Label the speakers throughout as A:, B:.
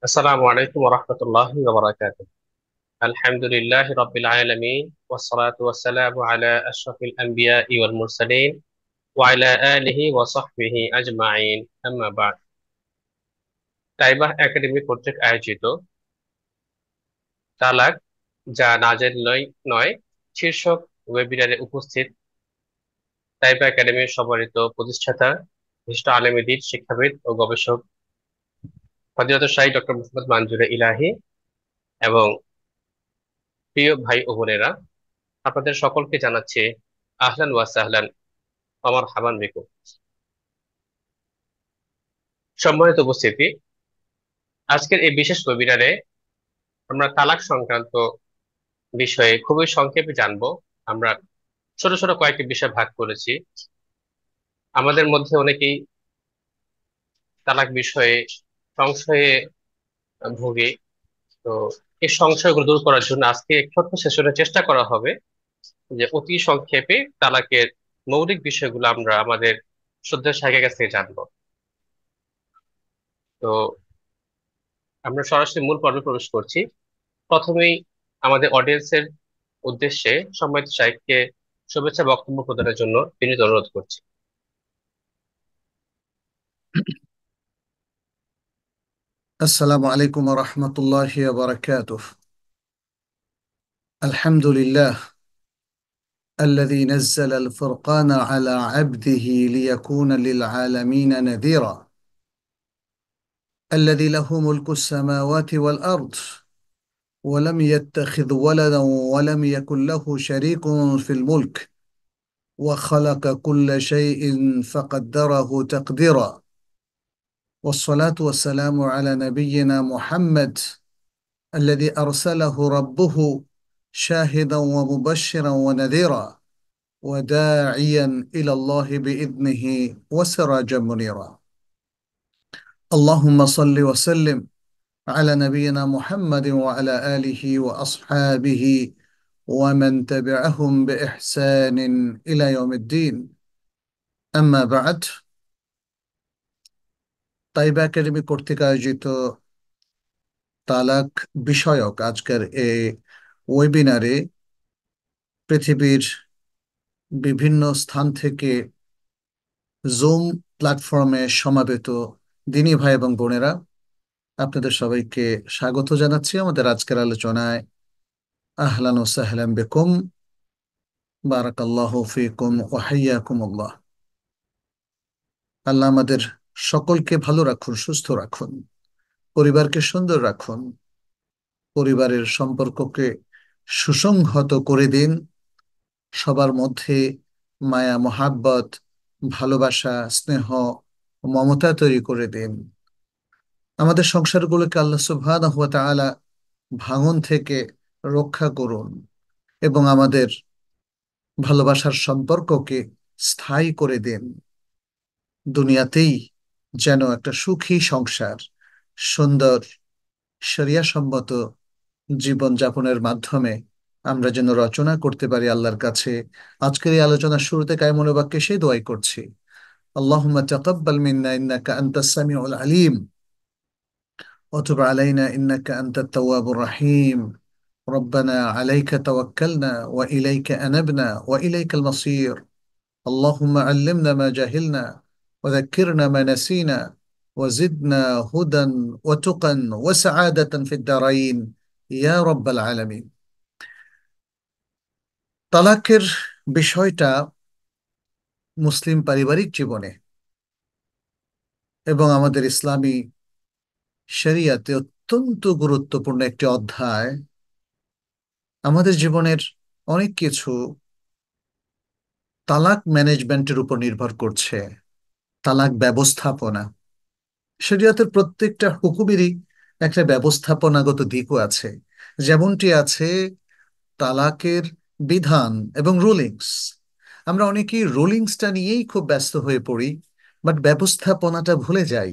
A: আসসালামু আলাইকুম ওয়া রাহমাতুল্লাহি ওয়া বারাকাতুহু। আলহামদুলিল্লাহি রাব্বিল আলামিন ওয়াস সালাতু ওয়াস সালামু আলা আশরাফিল আমবিয়াই ওয়াল মুরসালিন ওয়া আলা আলিহি ওয়া সাহবিহি আজমাইন। আম্মা বা'দ। তাইবাহ একাডেমি কর্তৃক আয়োজিত তালাক যা নাজেল নয় শীর্ষক ওয়েবিনারে উপস্থিত তাইবাহ একাডেমির সম্মানিত প্রতিষ্ঠাতা, বিশিষ্ট আলেম দ্বীন, শিক্ষাবিদ ও গবেষক ফজিলাতুল শাহী ডক্টর মুহাম্মদ মানজুরে ইলাহি এবং প্রিয় ভাই ও বোনেরা, আপনাদের সকলকে জানাচ্ছি আহলান ওয়া সাহলান ওয়া মারহাবান বিকুম। সম্মানিত উপস্থিতি, আজকের এই বিশেষ ওয়েবিনারে আমরা তালাক সংক্রান্ত বিষয়ে খুবই সংক্ষেপে জানবো। আমরা ছোট ছোট কয়েকটি বিষয় ভাগ করেছি। আমাদের মধ্যে অনেকেই তালাক বিষয়ে সংশয়ে ভুগি। তো এই সংশয়গুলো দূর করার জন্য আজকে এক ছোট্ট সেশনে চেষ্টা করা হবে যে অতি সংক্ষেপে তালাকের মৌলিক বিষয়গুলো আমরা আমাদের শ্রদ্ধেয় শাইখের কাছ থেকে জানবো। তো আমরা সরাসরি মূল পর্বে প্রবেশ করছি। প্রথমেই আমাদের অডিয়েন্সের উদ্দেশ্যে সম্মানিত শাইখকে শুভেচ্ছা বক্তব্য প্রদানের জন্য বিনীত অনুরোধ করছি।
B: السلام عليكم ورحمة الله وبركاته. الحمد لله الذي نزل الفرقان على عبده ليكون للعالمين نذيرا، الذي له ملك السماوات والأرض، ولم يتخذ ولدا ولم يكن له شريك في الملك، وخلق كل شيء فقدره تقديرا. والصلاة والسلام على نبينا محمد الذي أرسله ربه شاهدا ومبشرا ونذيرا وداعيا إلى الله بإذنه وسراجا منيرا. اللهم صل وسلم على نبينا محمد وعلى آله وأصحابه ومن تبعهم بإحسان إلى يوم الدين. أما بعد، তাইবা একাডেমি কর্তৃক আয়োজিত তালাক বিষয়ক আজকের এই ওয়েবিনারে পৃথিবীর বিভিন্ন স্থান থেকে জুম প্ল্যাটফর্মে সমাবেত দিনী ভাই এবং বোনেরা, আপনাদের সবাইকে স্বাগত জানাচ্ছি আমাদের আজকের আলোচনায়। আহলান ও সাহলান বিকুম, বারাকাল্লাহু ফিকুম ওয়া হাইয়াকুমুল্লাহ। আল্লাহ আমাদের সকলকে ভালো রাখুন, সুস্থ রাখুন, পরিবারকে সুন্দর রাখুন, পরিবারের সম্পর্ককে সুসংহত করে দিন, সবার মধ্যে মায়া মহাব্বত, ভালোবাসা, স্নেহ, মমতা তৈরি করে দিন। আমাদের সংসারগুলোকে আল্লাহ সুবহানাহু ওয়া তাআলা ভাঙন থেকে রক্ষা করুন এবং আমাদের ভালোবাসার সম্পর্ককে স্থায়ী করে দিন। দুনিয়াতেই যেন একটা সুখী সংসার, সুন্দর শরিয়াসম্মত জীবন যাপনের মাধ্যমে আমরা যেন রচনা করতে পারি আল্লাহর কাছে। আজকের এই আলোচনার শুরুতে কায়মনোবাক্যে বাক্যে সেই দোয়াই করছি, আল্লাহুম্মা তাকাব্বাল মিন্না ইন্নাকা আনতাস সামিউল আলিম وتب علينا إنك أنت التواب الرحيم. ربنا عليك توكلنا وإليك أنبنا وإليك المصير. اللهم علمنا ما جهلنا وذكرنا ما نسينا وزدنا هدى وتقى وسعادة في الدارين يا رب العالمين. তালাকের বিষয়টা মুসলিম পারিবারিক জীবনে এবং আমাদের ইসলামী শরিয়াতে অত্যন্ত গুরুত্বপূর্ণ একটি অধ্যায়। আমাদের জীবনের অনেক কিছু তালাক ম্যানেজমেন্টের উপর নির্ভর করছে। তালাক ব্যবস্থাপনা, শরিয়তের প্রত্যেকটা হুকুমেরই একটা ব্যবস্থাপনাগত দিকও আছে। যেমনটি আছে তালাকের বিধান এবং রুলিংস। আমরা অনেকেই রুলিংসটা নিয়েই খুব ব্যস্ত হয়ে পড়ি, বাট ব্যবস্থাপনাটা ভুলে যাই।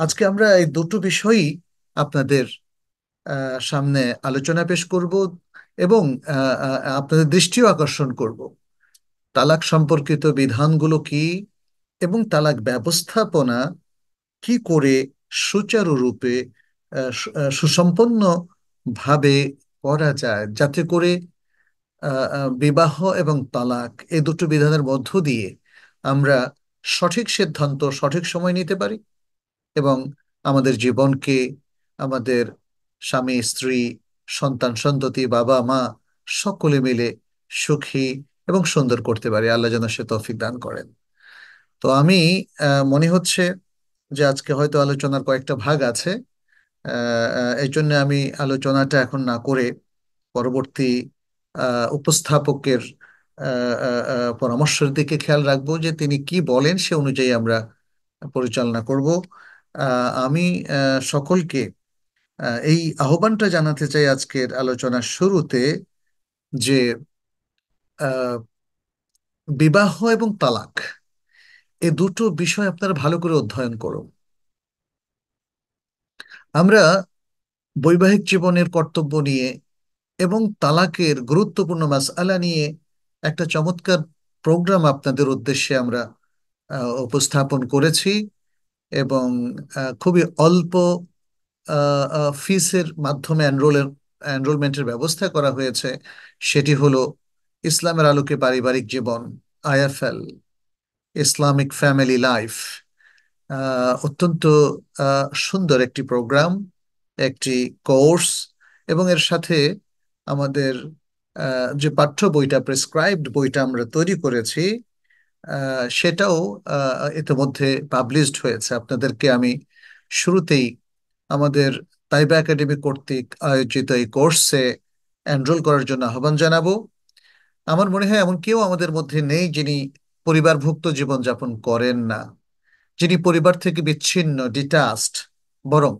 B: আজকে আমরা এই দুটো বিষয়ই আপনাদের সামনে আলোচনা পেশ করব এবং আপনাদের দৃষ্টিও আকর্ষণ করব। তালাক সম্পর্কিত বিধানগুলো কি এবং তালাক ব্যবস্থাপনা কি করে সুচারুরূপে সুসম্পন্ন ভাবে করা যায়, যাতে করে বিবাহ এবং তালাক এই দুটো বিধানের মধ্য দিয়ে আমরা সঠিক সিদ্ধান্ত সঠিক সময় নিতে পারি এবং আমাদের জীবনকে, আমাদের স্বামী স্ত্রী, সন্তান সন্ততি, বাবা মা সকলে মিলে সুখী এবং সুন্দর করতে পারি। আল্লাহ যেন সে তৌফিক দান করেন। তো আমি মনে হচ্ছে যে আজকে হয়তো আলোচনার কয়েকটা ভাগ আছে। এই জন্য আমি আলোচনাটা এখন না করে পরবর্তী উপস্থাপকের পরামর্শের দিকে খেয়াল রাখবো, যে তিনি কি বলেন সে অনুযায়ী আমরা পরিচালনা করব। আমি সকলকে এই আহ্বানটা জানাতে চাই আজকের আলোচনার শুরুতে, যে আহ, বিবাহ এবং তালাক এ দুটো বিষয় আপনারা ভালো করে অধ্যয়ন করুন। আমরা বৈবাহিক জীবনের কর্তব্য নিয়ে এবং তালাকের গুরুত্বপূর্ণ মাসআলা নিয়ে একটা চমৎকার প্রোগ্রাম আপনাদের উদ্দেশ্যে আমরা উপস্থাপন করেছি, এবং খুবই অল্প ফিসের মাধ্যমে এনরোলমেন্টের ব্যবস্থা করা হয়েছে। সেটি হলো ইসলামের আলোকে পারিবারিক জীবন, আইএফএল, ইসলামিক ফ্যামিলি লাইফ। অত্যন্ত সুন্দর একটি প্রোগ্রাম, একটি কোর্স, এবং এর সাথে আমাদের যে পাঠ্য বইটা, প্রেসক্রাইবড বইটা আমরা তৈরি করেছি, সেটাও ইতিমধ্যে পাবলিশড হয়েছে। আপনাদেরকে আমি শুরুতেই আমাদের তাইবা একাডেমি কর্তৃক আয়োজিত এই কোর্সে এনরোল করার জন্য আহ্বান জানাবো। আমার মনে হয় এমন কেউ আমাদের মধ্যে নেই যিনি পরিবারভুক্ত জীবনযাপন করেন না, যিনি পরিবার থেকে বিচ্ছিন্ন, ডিটাচড। বরং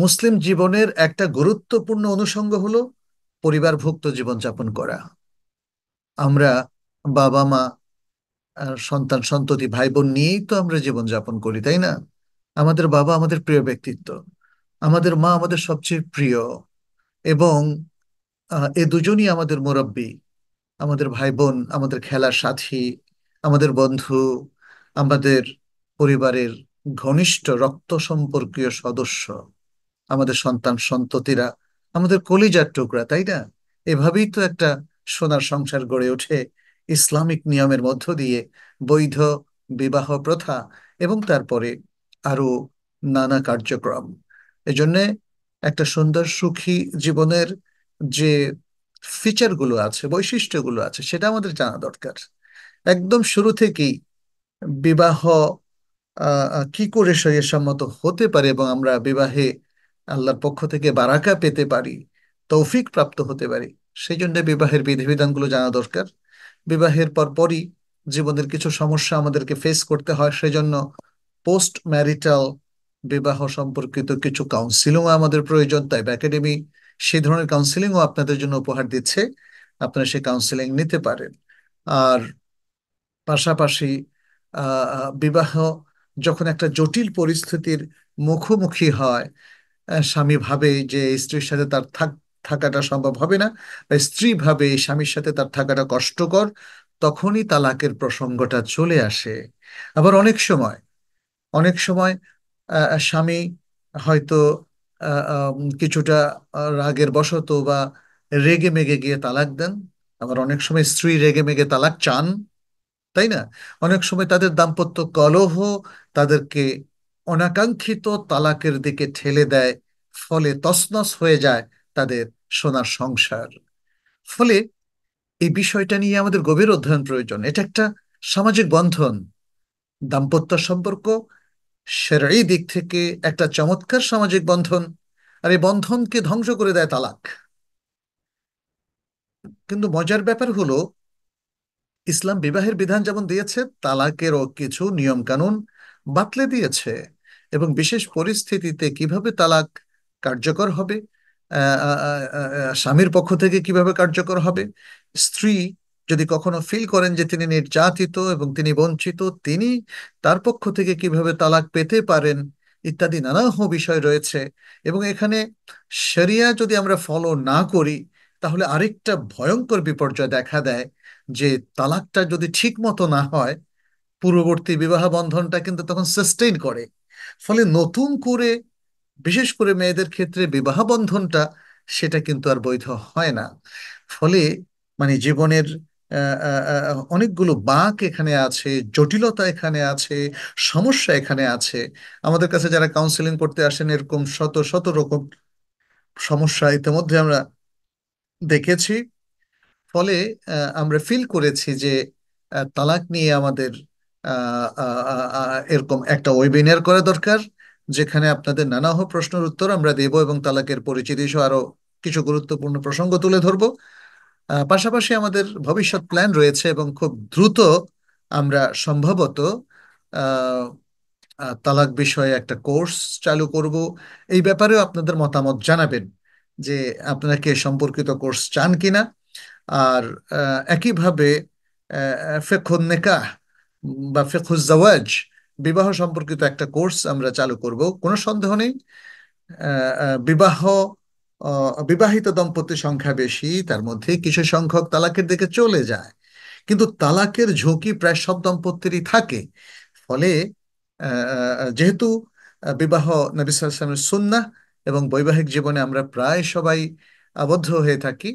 B: মুসলিম জীবনের একটা গুরুত্বপূর্ণ অনুষঙ্গ হলো পরিবারভুক্ত জীবনযাপন করা। আমরা বাবা মা, সন্তান সন্ততি, ভাই বোন নিয়েই তো আমরা জীবনযাপন করি, তাই না? আমাদের বাবা আমাদের প্রিয় ব্যক্তিত্ব, আমাদের মা আমাদের সবচেয়ে প্রিয়, এবং এ দুজনই আমাদের মুরব্বী। আমাদের ভাই বোন আমাদের খেলার সাথী, আমাদের বন্ধু, আমাদের পরিবারের ঘনিষ্ঠ রক্ত সম্পর্কীয় সদস্য, আমাদের সন্তান সন্ততিরা আমাদের কলিজার টুকরা, তাই না? এভাবেই তো একটা সোনার সংসার গড়ে ওঠে ইসলামিক নিয়মের মধ্য দিয়ে, বৈধ বিবাহ প্রথা এবং তারপরে আরো নানা কার্যক্রম। এজন্যে একটা সুন্দর সুখী জীবনের যে ফিচারগুলো আছে, বৈশিষ্ট্যগুলো আছে, সেটা আমাদের জানা দরকার। একদম শুরু থেকেই বিবাহ কি করে শরীয়তসম্মত হতে পারে এবং আমরা বিবাহে আল্লাহর পক্ষ থেকে বারাকা পেতে পারি, তৌফিক প্রাপ্ত হতে পারি, সেই জন্য বিবাহের বিধিবিধানগুলো জানা দরকার। বিবাহের পরপরই জীবনের কিছু সমস্যা আমাদেরকে ফেস করতে হয়, সেজন্য পোস্ট ম্যারিটাল বিবাহ সম্পর্কিত কিছু কাউন্সিলিং আমাদের প্রয়োজন। তাই একাডেমি সেই ধরনের কাউন্সিলিংও আপনাদের জন্য উপহার দিচ্ছে, আপনারা সেই কাউন্সিলিং নিতে পারেন। আর পাশাপাশি বিবাহ যখন একটা জটিল পরিস্থিতির মুখোমুখি হয়, স্বামী ভাবে যে স্ত্রীর সাথে তার থাকাটা সম্ভব হবে না, বা স্ত্রী ভাবে এই স্বামীর সাথে তার থাকাটা কষ্টকর, তখনই তালাকের প্রসঙ্গটা চলে আসে। আবার অনেক সময় স্বামী হয়তো কিছুটা রাগের বশত বা রেগে মেগে গিয়ে তালাক দেন। আবার অনেক সময় স্ত্রী রেগে মেগে তালাক চান, তাই না? অনেক সময় তাদের দাম্পত্য কলহ তাদেরকে অনাকাঙ্ক্ষিত তালাকের দিকে ঠেলে দেয়, ফলে তছনছ হয়ে যায় তাদের সোনার সংসার। ফলে এই বিষয়টা নিয়ে আমাদের গভীর অধ্যয়ন প্রয়োজন। এটা একটা সামাজিক বন্ধন, দাম্পত্য সম্পর্ক শরঈ দিক থেকে একটা চমৎকার সামাজিক বন্ধন, আর এই বন্ধনকে ধ্বংস করে দেয় তালাক। কিন্তু মজার ব্যাপার হলো, ইসলাম বিবাহের বিধান যেমন দিয়েছে, তালাকেরও কিছু নিয়ম কানুন বাতলে দিয়েছে, এবং বিশেষ পরিস্থিতিতে কিভাবে তালাক কার্যকর হবে, স্বামীর পক্ষ থেকে কিভাবে কার্যকর হবে, স্ত্রী যদি কখনো ফিল করেন যে তিনি নির্যাতিত এবং তিনি বঞ্চিত, তিনি তার পক্ষ থেকে কিভাবে তালাক পেতে পারেন, ইত্যাদি নানাহ বিষয় রয়েছে। এবং এখানে শরিয়া যদি আমরা ফলো না করি, তাহলে আরেকটা ভয়ঙ্কর বিপর্যয় দেখা দেয়, যে তালাকটা যদি ঠিক মতো না হয়, পূর্ববর্তী বিবাহ বন্ধনটা কিন্তু তখন সাস্টেইন করে। ফলে নতুন করে বিশেষ করে মেয়েদের ক্ষেত্রে বিবাহ বন্ধনটা সেটা কিন্তু আর বৈধ হয় না। ফলে মানে জীবনের অনেকগুলো বাঁক এখানে আছে, জটিলতা এখানে আছে, সমস্যা এখানে আছে। আমাদের কাছে যারা কাউন্সিলিং করতে আসেন, এরকম শত শত রকম সমস্যা ইতিমধ্যে আমরা দেখেছি। ফলে আমরা ফিল করেছি যে তালাক নিয়ে আমাদের এরকম একটা ওয়েবিনার করা দরকার, যেখানে আপনাদের নানা প্রশ্নের উত্তর আমরা দেব এবং তালাকের পরিচিতি সহ আরো কিছু গুরুত্বপূর্ণ প্রসঙ্গ তুলে ধরবো। পাশাপাশি আমাদের ভবিষ্যৎ প্ল্যান রয়েছে এবং খুব দ্রুত আমরা সম্ভবত আহ, তালাক বিষয়ে একটা কোর্স চালু করব। এই ব্যাপারেও আপনাদের মতামত জানাবেন যে আপনারা কি এ সম্পর্কিত কোর্স চান কিনা। আর একইভাবে ফিকহুন নিকাহ বা ফিকহুজ জাওয়াজ, বিবাহ সম্পর্কিত একটা কোর্স আমরা চালু করব। কোনো সন্দেহ নেই, বিবাহ বিবাহিত দম্পতির সংখ্যা বেশি, তার মধ্যে কিছু সংখ্যক তালাকের দিকে চলে যায়, কিন্তু তালাকের ঝুঁকি প্রায় সব দম্পতিরই থাকে। ফলে যেহেতু বিবাহ নবী সাল্লাল্লাহু আলাইহি ওয়াসাল্লামের সুন্নাহ এবং বৈবাহিক জীবনে আমরা প্রায় সবাই আবদ্ধ হয়ে থাকি,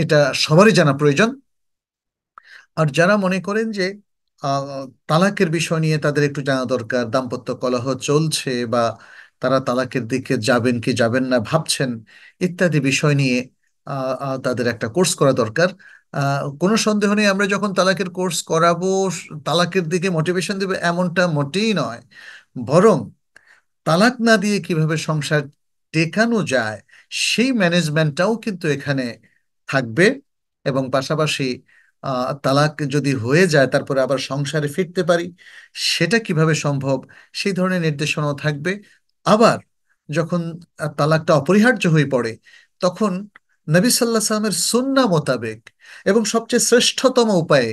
B: এটা সবারই জানা প্রয়োজন। আর যারা মনে করেন যে আহ, তালাকের বিষয় নিয়ে তাদের একটু জানা দরকার, দাম্পত্য কলহ চলছে বা তারা তালাকের দিকে যাবেন কি যাবেন না ভাবছেন, ইত্যাদি বিষয় নিয়ে তাদের একটা কোর্স করা দরকার। কোনো সন্দেহ নেই, আমরা যখন তালাকের কোর্স করাবো তালাকের দিকে মোটিভেশন দেবে এমনটা মোটেই নয়, বরং তালাক না দিয়ে কিভাবে সংসার টেকানো যায় সেই ম্যানেজমেন্টটাও কিন্তু এখানে থাকবে। এবং পাশাপাশি তালাক যদি হয়ে যায় তারপরে আবার সংসারে ফিরতে পারি সেটা কিভাবে সম্ভব সেই ধরনের নির্দেশনাও থাকবে। আবার যখন তালাকটা অপরিহার্য হয়ে পড়ে, তখন নবী সাল্লাহ সাল্লামের সুন্নাহ মোতাবেক এবং সবচেয়ে শ্রেষ্ঠতম উপায়ে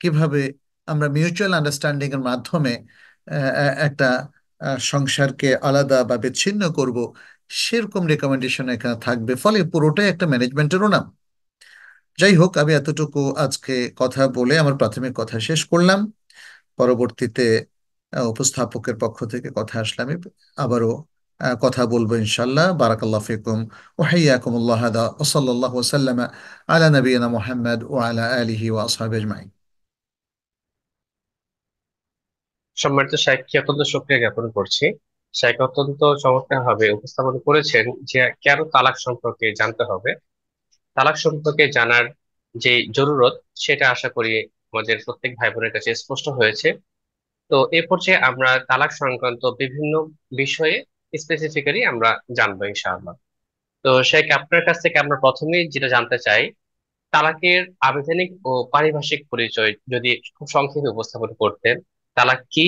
B: কিভাবে আমরা মিউচুয়াল আন্ডারস্ট্যান্ডিং এর মাধ্যমে একটা সংসারকে আলাদা বা বিচ্ছিন্ন করব, সেরকম রেকমেন্ডেশন এখানে থাকবে। ফলে পুরোটাই একটা ম্যানেজমেন্টেরও নাম। যাই হোক, আমি এতটুকু আজকে কথা বলে আমার প্রাথমিক কথা শেষ করলাম। পরবর্তীতে উপস্থাপকের পক্ষ থেকে কথা আসলে আমি আবারও কথা বলবো ইনশাল্লাহ। বারাকাল্লাহ ফিকুম ওয়া হাইয়াকুমুল্লাহ, হাদা ওয়া সাল্লাল্লাহু ওয়া সাল্লামা আলা নবিয়িনা মুহাম্মদ ওয়া আলা আলিহি ওয়া আসহাবিহি আজমাইন।
A: সম্মানিত শাইখকে অত্যন্ত শুকরিয়া জ্ঞাপন করছি। শাইখ অত্যন্ত চমৎকার ভাবে উপস্থাপন করেছেন যে কেন তালাক সম্পর্কে জানতে হবে। তালাক সম্পর্কে জানার যে জরুরত, সেটা আশা করি আমাদের প্রত্যেক ভাই বোনের কাছে স্পষ্ট হয়েছে। তো এ পর্যায়ে আমরা তালাক সংক্রান্ত বিভিন্ন বিষয়ে স্পেসিফিক্যালি আমরা জানবো ইনশাআল্লাহ। তো শেখ, আপনার কাছ থেকে আমরা প্রথমেই যেটা জানতে চাই, তালাকের আবেদনিক ও পারিভাষিক পরিচয় যদি খুব সংক্ষেপে উপস্থাপন করতেন। তালাক কি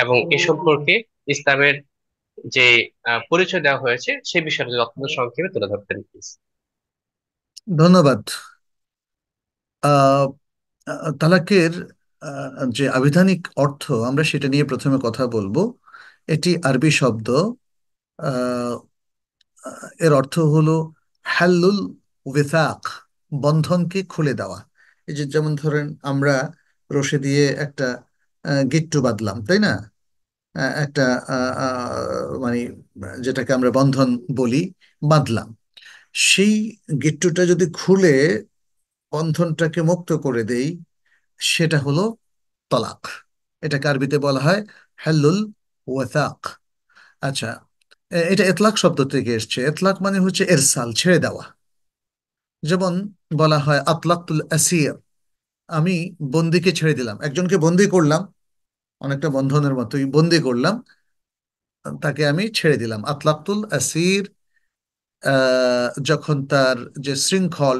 A: এবং এ সম্পর্কে ইসলামের যে পরিচয় দেওয়া হয়েছে সে বিষয়ে যদি অত্যন্ত সংক্ষেপে তুলে ধরতেন প্লিজ।
B: ধন্যবাদ। আহ, তালাকের যে আবিধানিক অর্থ আমরা সেটা নিয়ে প্রথমে কথা বলবো। এটি আরবি শব্দ। আহ, এর অর্থ হলো হাল্লুল ওয়েসাক, বন্ধনকে খুলে দেওয়া। এই যে যেমন ধরেন আমরা রশি দিয়ে একটা গিট্টু বাঁধলাম, তাই না? একটা মানে যেটাকে আমরা বন্ধন বলি, বাঁধলাম। সেই গিট্টুটা যদি খুলে বন্ধনটাকে মুক্ত করে দেই, সেটা হলো তলাক। এটাকে আরবিতে বলা হয় হাল্লুল ওয়াসাক। আচ্ছা, এটা এতলাক শব্দ থেকে এসেছে। এতলাক মানে হচ্ছে এরসাল, ছেড়ে দেওয়া। যেমন বলা হয় আতলাকুল আসির, আমি বন্দিকে ছেড়ে দিলাম, একজনকে বন্দি করলাম, অনেকটা বন্ধনের মতোই বন্দি করলাম, তাকে আমি ছেড়ে দিলাম। আতলাকুল আসির যখন তার যে শৃঙ্খল,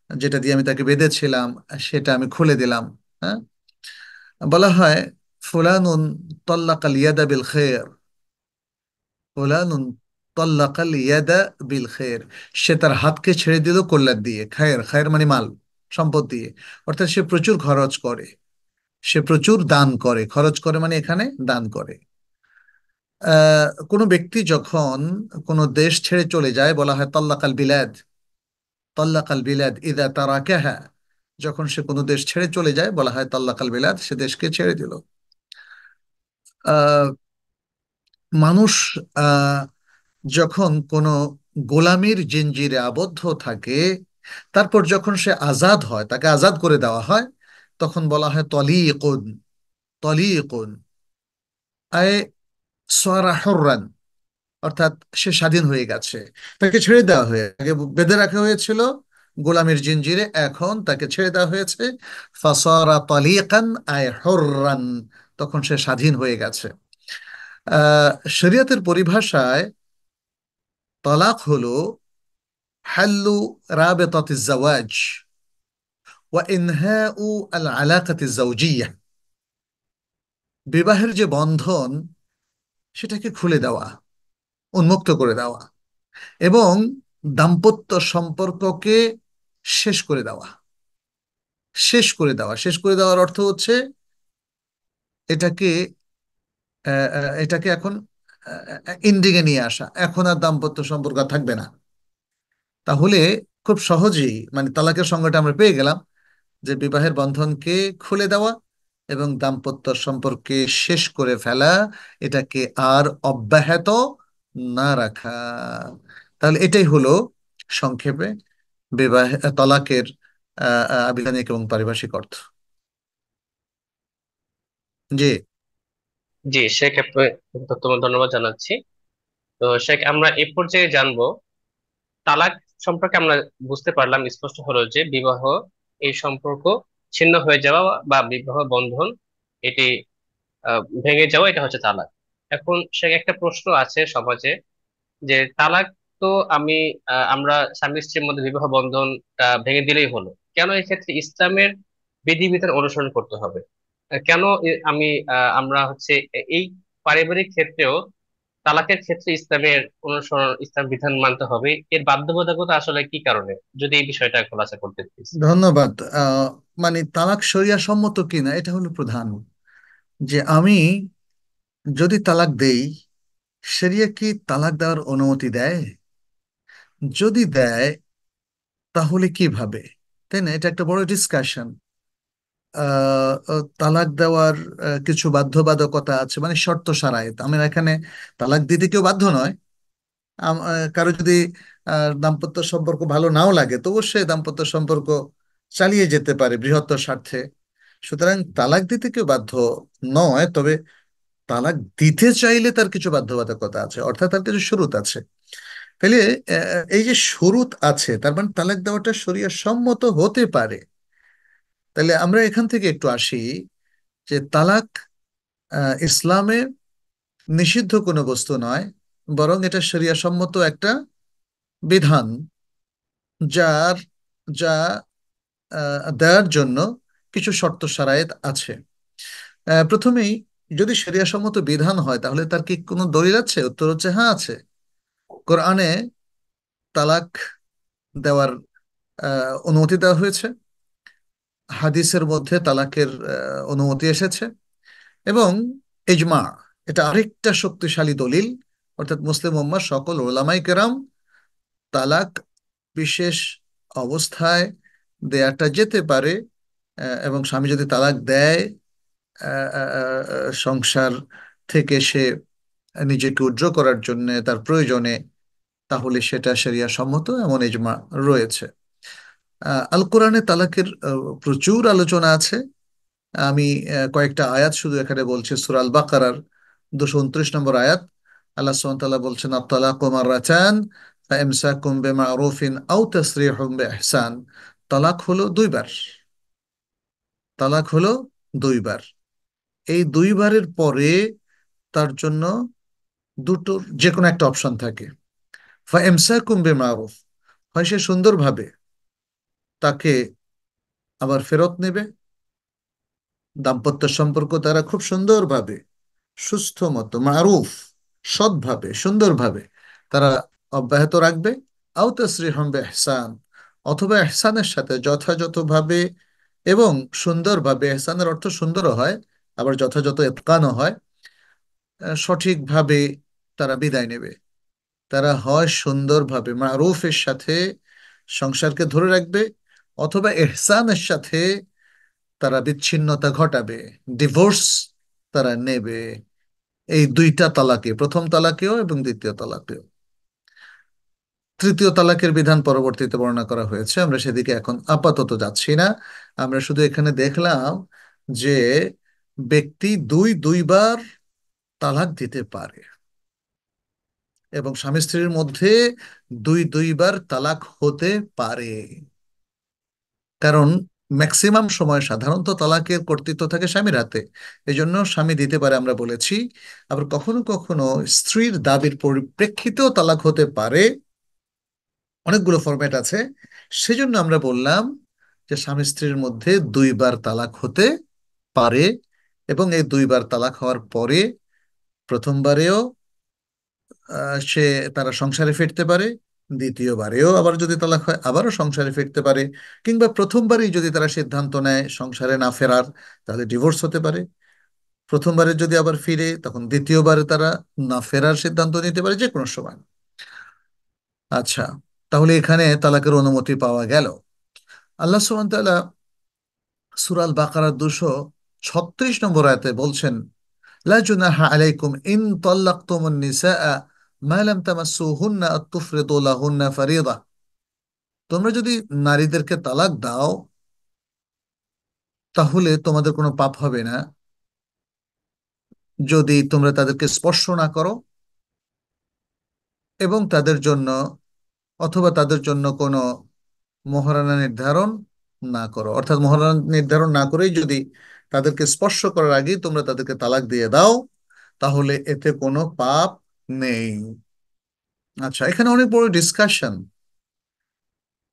B: যেটা দিয়ে আমি তাকে বেঁধেছিলাম, সেটা আমি খুলে দিলাম। হ্যাঁ, বলা হয় ফুলানুন তল্লাকাল ইয়াদা বিল খের, ফুলানুন তল্লাকাল ইয়াদা বিল খের, সে তার হাতকে ছেড়ে দিল কল্যাণ দিয়ে। খায়ের, খায়ের মানে মাল, সম্পদ দিয়ে। অর্থাৎ সে প্রচুর খরচ করে, সে প্রচুর দান করে। খরচ করে মানে এখানে দান করে। কোনো ব্যক্তি যখন কোনো দেশ ছেড়ে চলে যায় বলা হয় তাল্লাকাল বিলাদ। তাল্লাকাল বিলাদ ইদা তারাকাহা, যখন সে কোনো দেশ ছেড়ে চলে যায় বলা হয় তাল্লাকাল বিলাদ, সে দেশকে ছেড়ে দিল। মানুষ আহ, যখন কোনো গোলামির জিঞ্জিরে আবদ্ধ থাকে, তারপর যখন সে আজাদ হয়, তাকে আজাদ করে দেওয়া হয়, তখন বলা হয় তলিকুন। তলিকুন আয় সারা হুররান, অর্থাৎ সে স্বাধীন হয়ে গেছে, তাকে ছেড়ে দেওয়া হয়ে, আগে বেঁধে রাখা হয়েছিল গোলামের জিঞ্জিরে, এখন তাকে ছেড়ে দেওয়া হয়েছে। ফাসারা তালিকান আয় হুররান, তখন সে স্বাধীন হয়ে গেছে। আহ শরিয়তের পরিভাষায় তালাক হলো হাল্লু রাবেতাত জাওয়াজ ওয়া ইনহাউ আল আলাকাত জাওজিয়া, বিবাহের যে বন্ধন সেটাকে খুলে দেওয়া, উন্মুক্ত করে দেওয়া, এবং দাম্পত্য সম্পর্ককে শেষ করে দেওয়া। শেষ করে দেওয়া, শেষ করে দেওয়ার অর্থ হচ্ছে এটাকে এটাকে এখন ইন্ডিং এ নিয়ে আসা, এখন আর দাম্পত্য সম্পর্ক আর থাকবে না। তাহলে খুব সহজেই মানে তালাকের সংজ্ঞাটা আমরা পেয়ে গেলাম, যে বিবাহের বন্ধনকে খুলে দেওয়া এবং দাম্পত্য সম্পর্কে শেষ করে ফেলা, এটাকে আর অব্যাহত না রাখা। তাহলে এটাই হলো সংক্ষেপে বিবাহ তালাকের আবিধানিক এবং পারিভাষিক অর্থ। জি।
A: জি শেখ, তোমার ধন্যবাদ জানাচ্ছি। তো শেখ, আমরা এ পর্যায়ে জানবো তালাক সম্পর্কে। আমরা বুঝতে পারলাম, স্পষ্ট হলো যে বিবাহ, এই সম্পর্ক ছিন্ন হয়ে যাওয়া বা বিবাহ বন্ধন, এটি ভেঙে যাওয়া, এটা হচ্ছে তালাক। এখন সে একটা প্রশ্ন আছে সমাজে, যে তালাক তো আমি আমরা স্বামী স্ত্রীর মধ্যে বিবাহ বন্ধনটা ভেঙে দিলেই হলো, কেন এক্ষেত্রে ইসলামের বিধিবিধান অনুসরণ করতে হবে? কেন আমরা হচ্ছে এই পারিবারিক ক্ষেত্রেও তালাকের ক্ষেত্রে ইসলামের অনুসরণ, ইসলাম বিধান মানতে হবে? এর বাধ্যবাধকতা আসলে কি কারণে, যদি এই বিষয়টা খোলাসা করতে প্লিজ।
B: ধন্যবাদ। মানে তালাক শরিয়া সম্মত কিনা এটা হলো প্রধান। যে আমি যদি তালাক দেই, শরিয়া কি তালাক দেওয়ার অনুমতি দেয়? যদি দেয়, তাহলে কিভাবে? তাই না? এটা একটা বড় ডিসকাশন। তালাক দেওয়ার কিছু বাধ্যবাধকতা আছে, মানে শর্ত সারায়। আমরা এখানে তালাক দিতে কেউ বাধ্য নয়। কারো যদি দাম্পত্য সম্পর্ক ভালো নাও লাগে, তবু সে দাম্পত্য সম্পর্ক চালিয়ে যেতে পারে বৃহত্তর স্বার্থে। সুতরাং তালাক দিতে কেউ বাধ্য নয়, তবে তালাক দিতে চাইলে তার কিছু বাধ্যবাধকতা আছে, অর্থাৎ তার কিছু শুরুত আছে। তাহলে এই যে শুরুত আছে, তার মানে তালাক দেওয়াটা শরিয়া সম্মত হতে পারে। তাহলে আমরা এখান থেকে একটু আসি, যে তালাক ইসলামে নিষিদ্ধ কোনো বস্তু নয়, বরং এটা শরিয়া সম্মত একটা বিধান, যার যা দেওয়ার জন্য কিছু শর্ত শারায়েত আছে। প্রথমেই, যদি শরিয়া সম্মত বিধান হয়, তাহলে তার কি কোনো দলিল আছে? উত্তর হচ্ছে হ্যাঁ, আছে। কোরআনে তালাক দেওয়ার অনুমতি দেওয়া হয়েছে, হাদিসের মধ্যে তালাকের অনুমতি এসেছে, এবং ইজমা, এটা আরেকটা শক্তিশালী দলিল। অর্থাৎ মুসলিম উম্মাহ সকল ওলামাই কেরাম তালাক বিশেষ অবস্থায় দেয়াটা যেতে পারে, এবং স্বামী যদি তালাক দেয় সংসার থেকে সে নিজেকে উদ্র করার জন্য, তার প্রয়োজনে, তাহলে সেটা শরিয়া সম্মত, এমন ইজমা রয়েছে। আল কোরআনে তালাকের প্রচুর আলোচনা আছে। আমি কয়েকটা আয়াত শুধু এখানে বলছি। সূরা আল বাকারার 229 নম্বর আয়াত, আল্লাহ সুবহানাহু ওয়া তাআলা বলছেন, আত-তালাকু মাররাতান ফাইমসাকুম বিমা'রুফিন আও তাসরিহুম বিইহসান। তালাক হলো দুইবার। তালাক হলো দুইবার। এই দুইবারের পরে তার জন্য দুটোর যে কোনো একটা অপশন থাকে। ফাইমসাকুম বিমা'রুফ, হয় সে সুন্দরভাবে তাকে আবার ফেরত নেবে, দাম্পত্য সম্পর্ক তারা খুব সুন্দরভাবে, সুস্থ মতো, মারুফ, সৎভাবে, সুন্দরভাবে তারা অব্যাহত রাখবে। আও তাসরিহুম বিইহসান, অথবা ইহসানের সাথে যথাযথভাবে এবং সুন্দরভাবে, ইহসানের অর্থ সুন্দরও হয়, আবার যথাযথ ইতকানও হয়, সঠিকভাবে তারা বিদায় নেবে। তারা হয় সুন্দরভাবে মারুফের সাথে সংসারকে ধরে রাখবে, অথবা ইহসানের সাথে তারা বিচ্ছিন্নতা ঘটাবে, ডিভোর্স তারা নেবে। এই দুইটা তালাকে, প্রথম তালাকেও এবং দ্বিতীয় তালাকেও। তৃতীয় তালাকের বিধান পরবর্তীতে বর্ণনা করা হয়েছে, আমরা সেদিকে এখন আপাতত যাচ্ছি না। আমরা শুধু এখানে দেখলাম যে ব্যক্তি দুইবার তালাক দিতে পারে, এবং স্বামী স্ত্রীর মধ্যে দুইবার তালাক হতে পারে। কারণ ম্যাক্সিমাম সময় সাধারণত তালাকের কর্তৃত্ব থাকে স্বামীর হাতে, এই জন্য স্বামী দিতে পারে আমরা বলেছি। আবার কখনো কখনো স্ত্রীর দাবির পরিপ্রেক্ষিতেও তালাক হতে পারে, অনেকগুলো ফরম্যাট আছে। সেজন্য আমরা বললাম যে স্বামী স্ত্রীর মধ্যে দুইবার তালাক হতে পারে, এবং এই দুইবার তালাক হওয়ার পরে প্রথমবারেও সে তারা সংসারে ফিরতে পারে, দ্বিতীয়বারেও আবার যদি তালাক হয় আবারও সংসারে ফিরতে পারে, কিংবা প্রথমবারই যদি তারা সিদ্ধান্ত নেয় সংসারে না ফেরার, তাহলে ডিভোর্স হতে পারে। প্রথমবারে যদি আবার ফিরে, তখন দ্বিতীয়বারে তারা না ফেরার সিদ্ধান্ত নিতে পারে, যে কোনো সময়। আচ্ছা, তাহলে এখানে তালাকের অনুমতি পাওয়া গেল। আল্লাহ সুবহানাহু ওয়া তাআলা সূরা আল বাকারার 236 নম্বর আয়াতে বলছেন, লা জুনাহা আলাইকুম ইন তাল্লাকতুমুন নিসাআ মা লাম তামাসসুহুন্না আত তুফরিদু লাহুন্না ফারিদা। তোমরা যদি নারীদেরকে তালাক দাও, তাহলে তোমাদের কোনো পাপ হবে না যদি তোমরা তাদেরকে স্পর্শ না করো, এবং তাদের জন্য অথবা তাদের জন্য কোনো মহারানা নির্ধারণ না করো। অর্থাৎ মহারানা নির্ধারণ না করেই যদি তাদেরকে স্পর্শ করার আগেই তোমরা তাদেরকে তালাক দিয়ে দাও, তাহলে এতে কোনো পাপ নেই। আচ্ছা, এখানে অনেক বড় ডিসকাশন।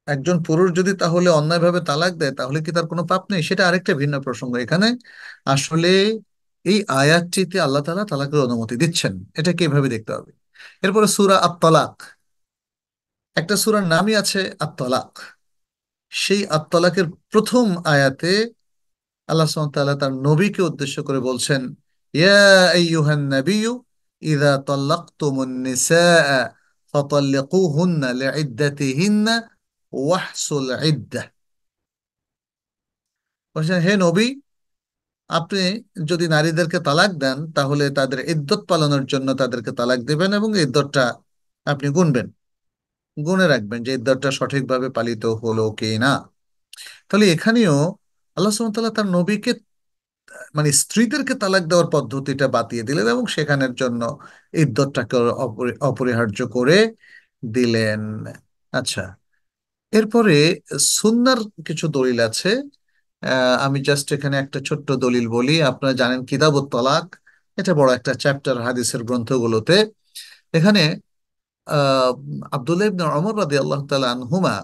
B: একজন পুরুষ যদি তাহলে অন্যায়ভাবে তালাক দেয়, তাহলে কি তার কোনো পাপ নেই? সেটা আরেকটা ভিন্ন প্রসঙ্গ। এখানে আসলে এই আয়াতটিতে আল্লাহ তাআলা তালাকের অনুমতি দিচ্ছেন, এটা কিভাবে দেখতে হবে। এরপরে সূরা আত-তালাক, একটা সূরার নামই আছে আত-তালাক। সেই আত-তালাকের প্রথম আয়াতে আল্লাহ সুবহানাহু ওয়া তাআলা তার নবীকে উদ্দেশ্য করে বলছেন, ইয়া আইয়ুহান নাবিয়্যু ইযা তাল্লাকতুমুন নিসাআ ফাতাল্লিকুহুন্না লিইদ্দাতিহিন্না ওয়াহসুল ইদ্দাহ। বলছেন, হে নবী, আপনি যদি নারীদেরকে তালাক দেন, তাহলে তাদের ইদ্যত পালনের জন্য তাদেরকে তালাক দিবেন, এবং ইদ্যতটা আপনি গুনবেন, গুনে রাখবেন যে ইদ্যতটা সঠিকভাবে পালিত হলো কি না। তাহলে এখানেও আল্লাহ সুবহানাহু ওয়া তাআলা তার নবীকে মানে স্ত্রীদেরকে তালাক দেওয়ার পদ্ধতিটা বাতিয়ে দিলেন, এবং সেখানের জন্য ইদ্যতটাকে অপরিহার্য করে দিলেন। আচ্ছা, এরপরে সুন্নার কিছু দলিল আছে। আমি জাস্ট এখানে একটা ছোট্ট দলিল বলি। আপনারা জানেন কিতাবুত তালাক, এটা বড় একটা চ্যাপ্টার হাদিসের গ্রন্থগুলোতে। এখানে আহ আব্দুল্লাহ ইবনে ওমর রাদিয়াল্লাহু তাআলা আনহুমা,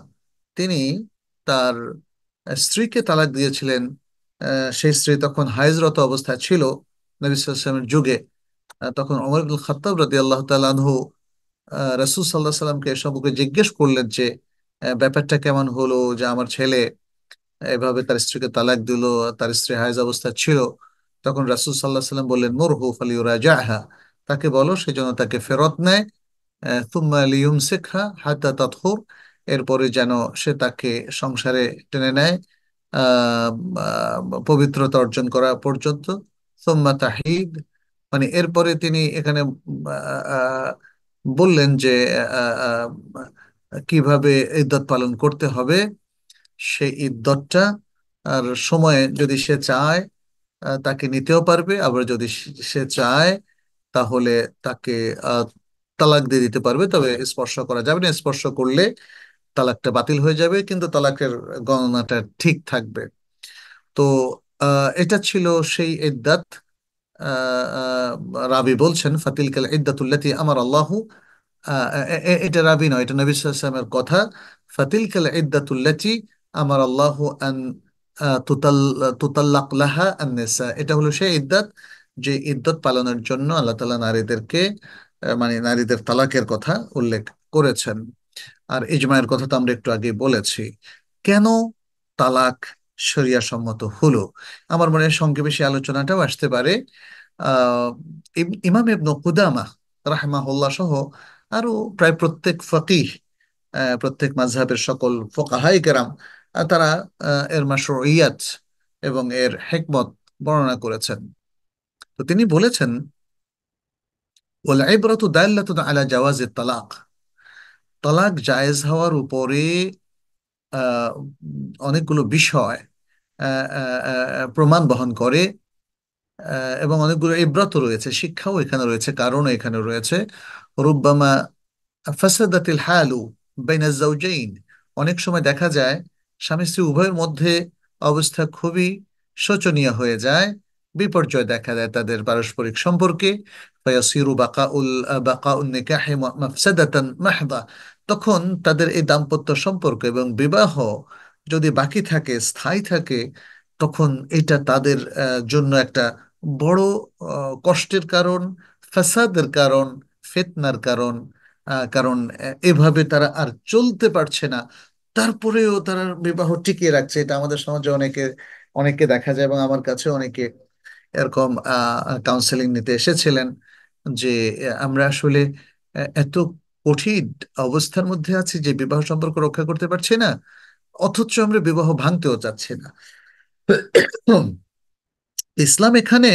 B: তিনি তার স্ত্রীকে তালাক দিয়েছিলেন। সেই স্ত্রী তখন হাইজরত অবস্থায় ছিল নবী সাল্লাল্লাহু আলাইহি ওয়াসাল্লামের যুগে। তখন ওমর ইবনুল খাত্তাব রাদিয়াল্লাহু তাআলা আনহু রাসূল সাল্লাল্লাহু আলাইহি সাল্লামকে এ সম্পর্কে জিজ্ঞেস করলেন যে ব্যাপারটা কেমন হলো, যে আমার ছেলে এভাবে তার স্ত্রীকে তালাক দিল, তার স্ত্রী হায়েজ অবস্থা ছিল। তখন রাসূল সাল্লাল্লাহু আলাইহি সাল্লাম বললেন, মুরহু ফালিয়ুরাজাহা, তাকে বলো সে যেন তাকে ফেরত নেয়। থুম্মা লিয়ুমসিকহা হাত্তা তাতহুর, এরপরে যেন সে তাকে সংসারে টেনে নেয় পবিত্রতা অর্জন করা পর্যন্ত। থুম্মা তাহিদ, মানে এরপরে তিনি এখানে বললেন যে আহ, আহ, কিভাবে ইদ্যত পালন করতে হবে। সেই ইদ্যতটা আর সময়ে যদি সে চায় তাকে নিতেও পারবে, আবার যদি সে চায় তাহলে তাকে আহ, তালাক দিয়ে দিতে পারবে। তবে স্পর্শ করা যাবে না, স্পর্শ করলে তালাকটা বাতিল হয়ে যাবে, কিন্তু তালাকের গণনাটা ঠিক থাকবে। তো এটা ছিল সেই ইদ্দাত। রাবি বলছেন, ফাতিলকাল ইদ্দাতুল্লাতি আমার আল্লাহু, এটা রাবি নয়, এটা নবী সাল্লাল্লাহু আলাইহি ওয়াসাল্লামের কথা। ফাতিলকাল ইদ্দাতুল্লাতি আমার আল্লাহু আন তুতাল্লাক লাহা আন-নিসা, এটা হলো সেই ইদ্দাত যে ইদ্যত পালনের জন্য আল্লাহ তাআলা নারীদেরকে মানে নারীদের তালাকের কথা উল্লেখ করেছেন। আর ইজমায়ের কথা তো আমরা একটু আগে বলেছি। কেন তালাক শরিয়া সম্মত হলো, আমার মনে হয় সংক্ষেপে সেই আলোচনাটাও আসতে পারে। আহ ইমাম ইবনে কুদামা রাহিমাহুল্লাহ সহ আরো প্রায় প্রত্যেক ফকিহ, প্রত্যেক মাযহাবের সকল ফুকাহায়ে কেরাম, তারা এর মাশরুইয়াত এবং এর হিকমত বর্ণনা করেছেন। তো তিনি বলেছেন ওয়াল ইবরাতু দাল্লাতুন আলা জাওয়াজি তালাক, তালাক জায়েজ হওয়ার উপরে আহ, অনেকগুলো বিষয় প্রমাণ বহন করে, এবং অনেকগুলো ইবরাতও রয়েছে, শিক্ষাও এখানে রয়েছে, কারণও এখানে রয়েছে। রুব্বামা ফাসাদাতিল হালু বাইনা যাওজাইন, অনেক সময় দেখা যায় স্বামী স্ত্রী উভয়ের মধ্যে অবস্থা খুবই শোচনীয় হয়ে যায়, বিপর্যয় দেখা দেয় তাদের পারস্পরিক সম্পর্কে। ফায়াসিরু বাকাউন নিকাহি মাফসাদাতান মাহদা, তখন তাদের এই দাম্পত্য সম্পর্ক এবং বিবাহ যদি বাকি থাকে, স্থায়ী থাকে, তখন এটা তাদের জন্য একটা বড় কষ্টের কারণ, ফাসাদের কারণ, ফিতনার কারণ। কারণ এভাবে তারা আর চলতে পারছে না, তারপরেও তারা বিবাহ টিকিয়ে রাখছে। এটা আমাদের সমাজে অনেকে অনেককে দেখা যায়, এবং আমার কাছে অনেকে এরকম কাউন্সেলিং নিতে এসেছিলেন যে আমরা আসলে এত কঠিন অবস্থার মধ্যে আছি যে বিবাহ সম্পর্ক রক্ষা করতে পারছি না, অথচ আমরা বিবাহ ভাঙতেও চাচ্ছি না। ইসলাম এখানে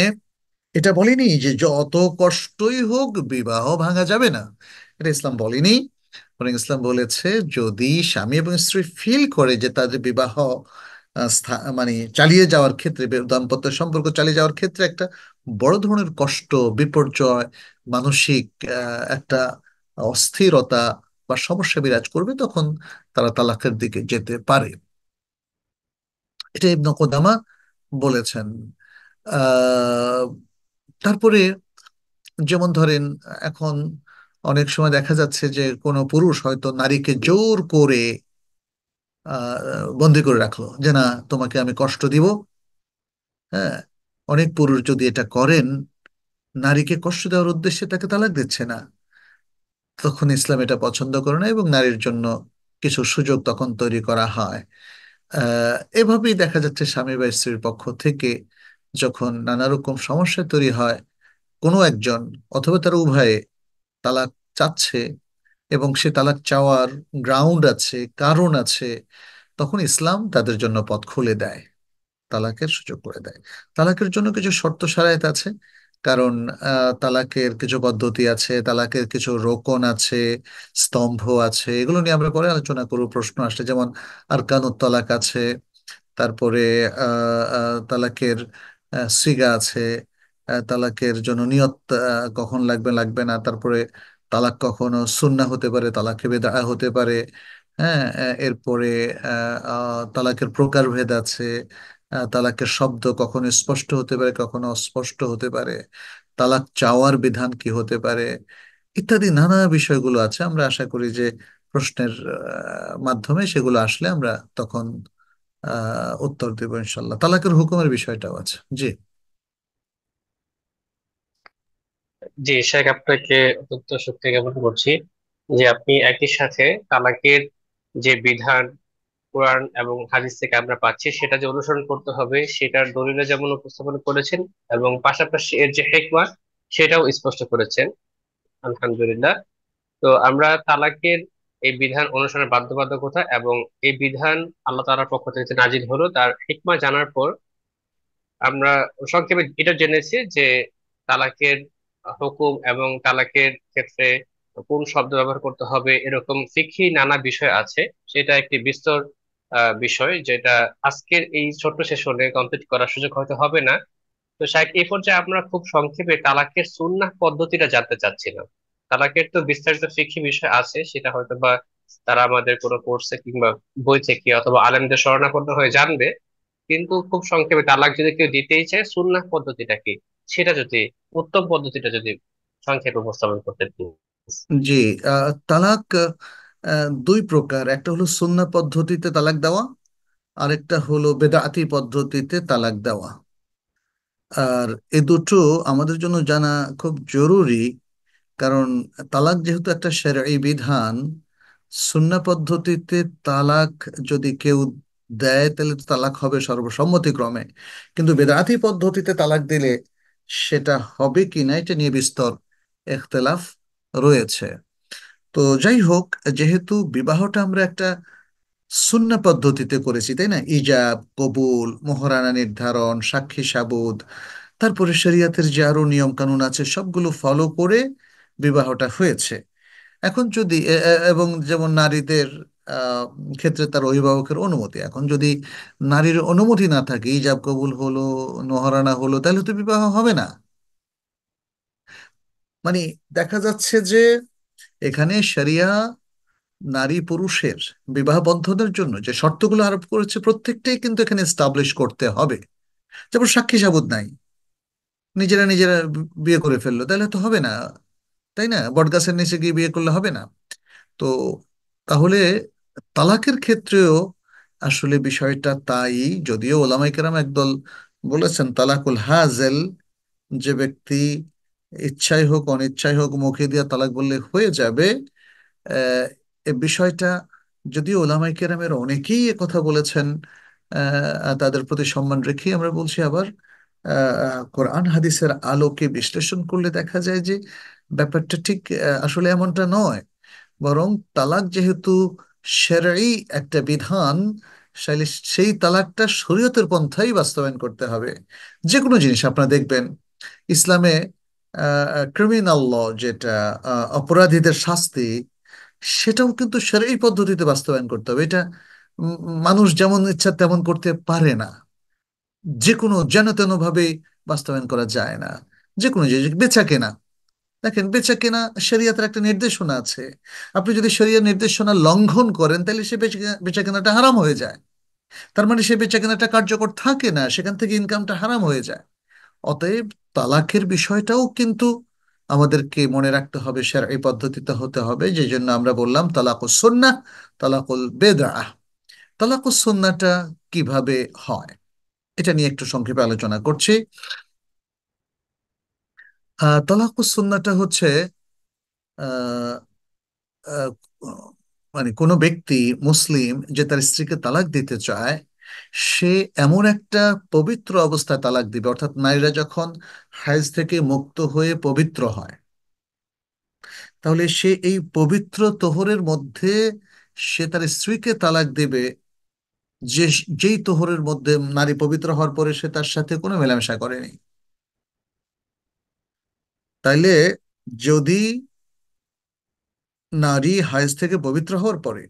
B: এটা বলেনি যে যত কষ্টই হোক বিবাহ ভাঙা যাবে না, এটা ইসলাম বলেনি। বরং ইসলাম বলেছে যদি স্বামী এবং স্ত্রী ফিল করে যে তাদের বিবাহ মানে চালিয়ে যাওয়ার ক্ষেত্রে, দাম্পত্য সম্পর্ক চালিয়ে যাওয়ার ক্ষেত্রে একটা বড় ধরনের কষ্ট, বিপর্যয়, মানসিক একটা অস্থিরতা বা সমস্যা বিরাজ করবে, তখন তারা তালাকের দিকে যেতে পারে। এটা ইবনে কুদামা বলেছেন। আহ তারপরে যেমন ধরেন, এখন অনেক সময় দেখা যাচ্ছে যে কোনো পুরুষ হয়তো নারীকে জোর করে বন্দি করে রাখলো যে না, তোমাকে আমি কষ্ট দিব। হ্যাঁ, অনেক পুরুষ যদি এটা করেন, নারীকে কষ্ট দেওয়ার উদ্দেশ্যে তাকে তালাক দিচ্ছে না, তখন ইসলাম এটা পছন্দ করে না, এবং নারীর জন্য কিছু সুযোগ তখন তৈরি করা হয়। এভাবেই দেখা যাচ্ছে স্বামী বা স্ত্রীর পক্ষ থেকে যখন নানা রকম সমস্যা তৈরি হয়, কোনো একজন অথবা তারা উভয়ে তালাক চাচ্ছে, এবং সে তালাক চাওয়ার গ্রাউন্ড আছে, কারণ আছে, তখন ইসলাম তাদের জন্য পথ খুলে দেয়, তালাকের সুযোগ করে দেয়। তালাকের জন্য কিছু শর্ত শারায়েত আছে, কারণ তালাকের কিছু পদ্ধতি আছে, তালাকের কিছু রোকন আছে, স্তম্ভ আছে, এগুলো নিয়ে আমরা পরে আলোচনা করব প্রশ্ন আসলে, যেমন আরকানুত তালাক আছে, তারপরে তালাকের সিগা আছে, তালাকের জন্য নিয়ত কখন লাগবে লাগবে না, তারপরে তালাক কখনো সুন্নাহ হতে পারে, তালাকে বেদআ হতে পারে। হ্যাঁ, এরপরে তালাকের প্রকারভেদ আছে, তালাকের শব্দ কখনো স্পষ্ট হতে পারে, কখনো অস্পষ্ট হতে পারে, তালাক চাওয়ার বিধান কি হতে পারে, ইত্যাদি নানা বিষয়গুলো আছে। আমরা আশা করি যে প্রশ্নের মাধ্যমে সেগুলো আসলে আমরা তখন উত্তর দেব ইনশাল্লাহ। তালাকের হুকুমের বিষয়টাও আছে। জি।
A: জি শেখ, আপনাকে অত্যন্ত সত্যি জ্ঞাপন করছি যে আপনি একই সাথে তালাকের যে বিধান কোরআন এবং হাদিস থেকে আমরা পাচ্ছি সেটা যে অনুসরণ করতে হবে সেটার দলিল যেমন উপস্থাপন করেছেন, এবং পাশাপাশি এর যে হিকমা সেটাও স্পষ্ট করেছেন। আলহামদুলিল্লাহ। তো আমরা তালাকের এই বিধান অনুসরণের বাধ্যবাধকতা এবং এই বিধান আল্লাহ তাআলার পক্ষ থেকে যে নাজিল হলো তার হিকমা জানার পর আমরা সংক্ষেপে এটা জেনেছি যে তালাকের হুকুম এবং তালাকের ক্ষেত্রে কোন শব্দ ব্যবহার করতে হবে এরকম ফিকহি নানা বিষয় আছে। সেটা একটি বিস্তর বিষয়, যেটা আজকের এই ছোট্ট সেশনে কমপ্লিট করার সুযোগ হয়তো হবে না। তো শাইখ, এই পর্যায়ে আমরা খুব সংক্ষেপে তালাকের সুন্নাহ পদ্ধতিটা জানতে চাচ্ছিলাম। তালাকের তো বিস্তারিত ফিকহি বিষয় আছে, সেটা হয়তো বা তারা আমাদের কোনো কোর্সে কিংবা বই থেকে অথবা আলেমদের শরণাপন্ন হয়ে জানবে, কিন্তু খুব সংক্ষেপে তালাক যদি কেউ দিতেই চায় সুন্নাহ পদ্ধতিটা কি, সেটা যদি, উত্তম পদ্ধতিটা যদি সংক্ষেপে উপস্থাপন করতেন please।
B: জি, তালাক দুই প্রকার, একটা হলো সুন্নাহ পদ্ধতিতে তালাক দেওয়া, আরেকটা হলো বেদাতি পদ্ধতিতে তালাক দেওয়া। আর এ দুটো আমাদের জন্য জানা খুব জরুরি, কারণ তালাক যেহেতু একটা শরঈ বিধান, সুন্নাহ পদ্ধতিতে তালাক যদি কেউ দেয় তাহলে তো তালাক হবে সর্বসম্মতিক্রমে, কিন্তু বেদাতি পদ্ধতিতে তালাক দিলে সেটা হবে কিনা এটা নিয়ে বিস্তর ইখতিলাফ রয়েছে। তো যাই হোক, যেহেতু বিবাহটা আমরা একটা সুন্নাহ পদ্ধতিতে করেছি, তাই না, ইজাব কবুল, মোহরানা নির্ধারণ, সাক্ষী সাবুদ, তারপরে শরীয়তের যে আরো নিয়ম কানুন আছে সবগুলো ফলো করে বিবাহটা হয়েছে। এখন যদি এবং যেমন নারীদের আহ, ক্ষেত্রে তার অভিভাবকের অনুমতি, এখন যদি নারীর অনুমতি না থাকে, ইজাব কবুল হলো, নোহরানা হলো, তাহলে তো বিবাহ হবে না। মানে দেখা যাচ্ছে যে এখানে শরিয়া নারী পুরুষের বিবাহ বন্ধনের জন্য যে শর্তগুলো আরোপ করেছে প্রত্যেকটাই কিন্তু এখানে এস্টাবলিশ করতে হবে। যেমন সাক্ষী সাবুত নাই, নিজেরা নিজেরা বিয়ে করে ফেললো, তাহলে তো হবে না, তাই না? বটগাছের নিচে গিয়ে বিয়ে করলে হবে না। তো তাহলে তালাকের ক্ষেত্রেও আসলে বিষয়টা তাই। যদিও ওলামায়ে কেরাম একদল বলেছেন তালাকুল হাজেল, যে ব্যক্তি ইচ্ছাই হোক অনিচ্ছাই হোক মুখে দিয়ে তালাক বললে হয়ে যাবে, এ বিষয়টা যদিও ওলামায়ে কেরামের অনেকেই কথা বলেছেন, তাদের প্রতি সম্মান রেখে আমরা বলছি আবার কোরআন হাদিসের আলোকে বিশ্লেষণ করলে দেখা যায় যে ব্যাপারটা ঠিক আসলে এমনটা নয়। বরং তালাক যেহেতু শরঈ একটা বিধান, সেই সেই তালাকটা শরীয়তের পন্থাই বাস্তবায়ন করতে হবে। যে কোনো জিনিস আপনারা দেখবেন ইসলামে, ক্রিমিনাল ল যেটা, অপরাধীদের শাস্তি, সেটাও কিন্তু শরঈ পদ্ধতিতে বাস্তবায়ন করতে হবে। এটা উম, মানুষ যেমন ইচ্ছা তেমন করতে পারে না, যে কোনো যেন তেন ভাবে বাস্তবায়ন করা যায় না। যে কোনো জিনিস, বেচা কেনা, দেখেন বেচা কেনা শরিয়তের একটা নির্দেশনা আছে। আপনি যদি শরিয়ার নির্দেশনা লঙ্ঘন করেন তাহলে সে বেচা কেনাটা হারাম হয়ে যায়। তার মানে সে বেচা কেনাটা কার্যকর থাকে না, সেখান থেকে ইনকামটা হারাম হয়ে যায়। অতএব তালাকের বিষয়টাও কিন্তু আমাদেরকে মনে রাখতে হবে, শারঈ পদ্ধতিতে হতে হবে। যে জন্য আমরা বললাম তালাকুস সুন্নাহ, তালাকুল বেদআহ। তালাকুস সুন্নাহটা কিভাবে হয় এটা নিয়ে একটু সংক্ষেপে আলোচনা করছি। তালাকুস সুন্নাহটা হচ্ছে আহ, আহ, মানে কোনো ব্যক্তি মুসলিম যে তার স্ত্রীকে তালাক দিতে চায়, সে এমন একটা পবিত্র অবস্থায় তালাক দিবে, অর্থাৎ নারীরা যখন হায়েজ থেকে মুক্ত হয়ে পবিত্র হয়, তাহলে সে এই পবিত্র তোহরের মধ্যে সে তার স্ত্রীকে তালাক দেবে, যে যেই তোহরের মধ্যে নারী পবিত্র হওয়ার পরে সে তার সাথে কোনো মেলামেশা করেনি। তাইলে যদি নারী হায়েজ থেকে পবিত্র হওয়ার পরে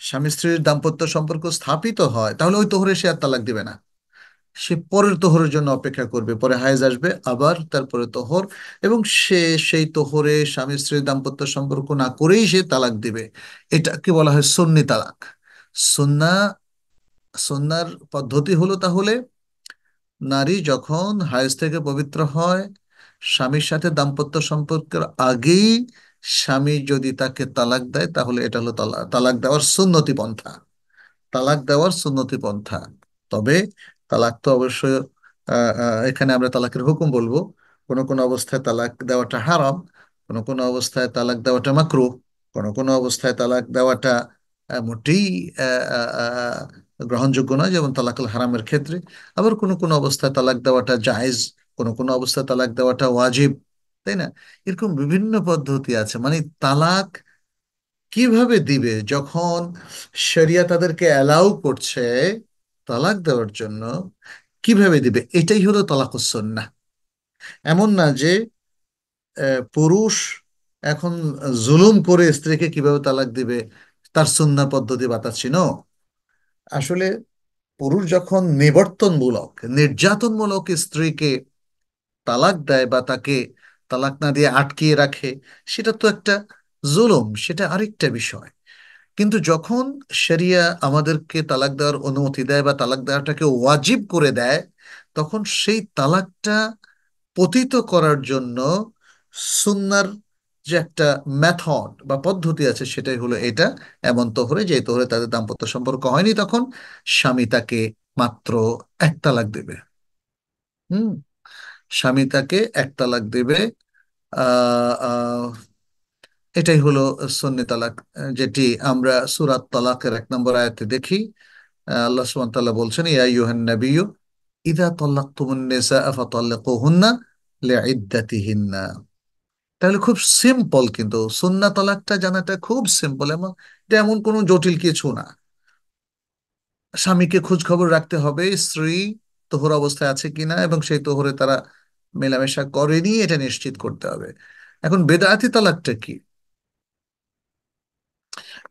B: স্বামী স্ত্রীর দাম্পত্য সম্পর্ক স্থাপিত হয়, তাহলে ওই তোহরে সে আর তালাক দিবে না। সে পরের তোহরের জন্য অপেক্ষা করবে, পরে হায়েজ আসবে আবার তারপরে তোহর, এবং সে সেই তোহরে স্বামী স্ত্রীর দাম্পত্য সম্পর্ক না করেই সে তালাক দিবে। এটাকে বলা হয় সুন্নি তালাক। সুন্না সুন্নার পদ্ধতি হলো তাহলে নারী যখন হায়েজ থেকে পবিত্র হয়, স্বামীর সাথে দাম্পত্য সম্পর্কের আগেই স্বামী যদি তাকে তালাক দেয়, তাহলে এটা হলো তালাক দেওয়ার সুন্নতি পন্থা। তালাক দেওয়ার সুন্নতি পন্থা। তবে তালাক তো অবশ্যই, এখানে আমরা তালাকের হুকুম বলবো। কোনো কোনো অবস্থায় তালাক দেওয়াটা হারাম, কোনো কোনো অবস্থায় তালাক দেওয়াটা মাকরুহ, কোনো কোনো অবস্থায় তালাক দেওয়াটা মোটেই আহ, আহ, গ্রহণযোগ্য নয়, যেমন তালাকুল হারামের ক্ষেত্রে। আবার কোনো কোনো অবস্থায় তালাক দেওয়াটা জায়েজ, কোনো কোনো অবস্থায় তালাক দেওয়াটা ওয়াজিব, তাই না? এরকম বিভিন্ন পদ্ধতি আছে। মানে তালাক কিভাবে দিবে যখন শরিয়া তাদেরকে অ্যালাউ করছে তালাক দেওয়ার জন্য, কিভাবে দিবে এটাই হলো তালাকুস সুন্নাহ। এমন না যে পুরুষ এখন জুলুম করে স্ত্রীকে কিভাবে তালাক দিবে তার সুন্নাহ পদ্ধতি বাতাচ্ছি। নো, আসলে পুরুষ যখন নিবর্তনমূলক নির্যাতনমূলক স্ত্রীকে তালাক দেয় বা তাকে তালাক না দিয়ে আটকিয়ে রাখে, সেটা তো একটা জুলুম, সেটা আরেকটা বিষয়। কিন্তু যখন শরিয়া আমাদেরকে তালাক দেওয়ার অনুমতি দেয় বা তালাক দেওয়াটাকে ওয়াজিব করে দেয়, তখন সেই তালাকটা পতিত করার জন্য সুন্নার যে একটা মেথড বা পদ্ধতি আছে, সেটাই হলো এটা। এমন তোহরে, যে তোহরে তাদের দাম্পত্য সম্পর্ক হয়নি, তখন স্বামী তাকে মাত্র এক তালাক দেবে। হুম, স্বামী তাকে এক তালাক দেবে। আহ আহ, এটাই হলো সুন্নি তালাক, যেটি আমরা সূরা তালাকের 1 নম্বর আয়াতে দেখি। আল্লাহ সুবহানাহু ওয়া তাআলা বলছেন, ইয়া আইয়ুহান নাবিয়্যু ইযা তাল্লাকতুমুন নিসাআ ফাতাল্লিকুহুন্না লিইদ্দাতিহিন্না। তাহলে খুব সিম্পল, কিন্তু সুন্নাহ তালাকটা জানাটা খুব সিম্পল, এবং এটা এমন কোনো জটিল কিছু না। স্বামীকে খোঁজ খবর রাখতে হবে স্ত্রী তোহর অবস্থায় আছে কিনা, এবং সেই তোহরে তারা মেলামেশা করেনি এটা নিশ্চিত করতে হবে। এখন বেদাতি তালাকটা কি?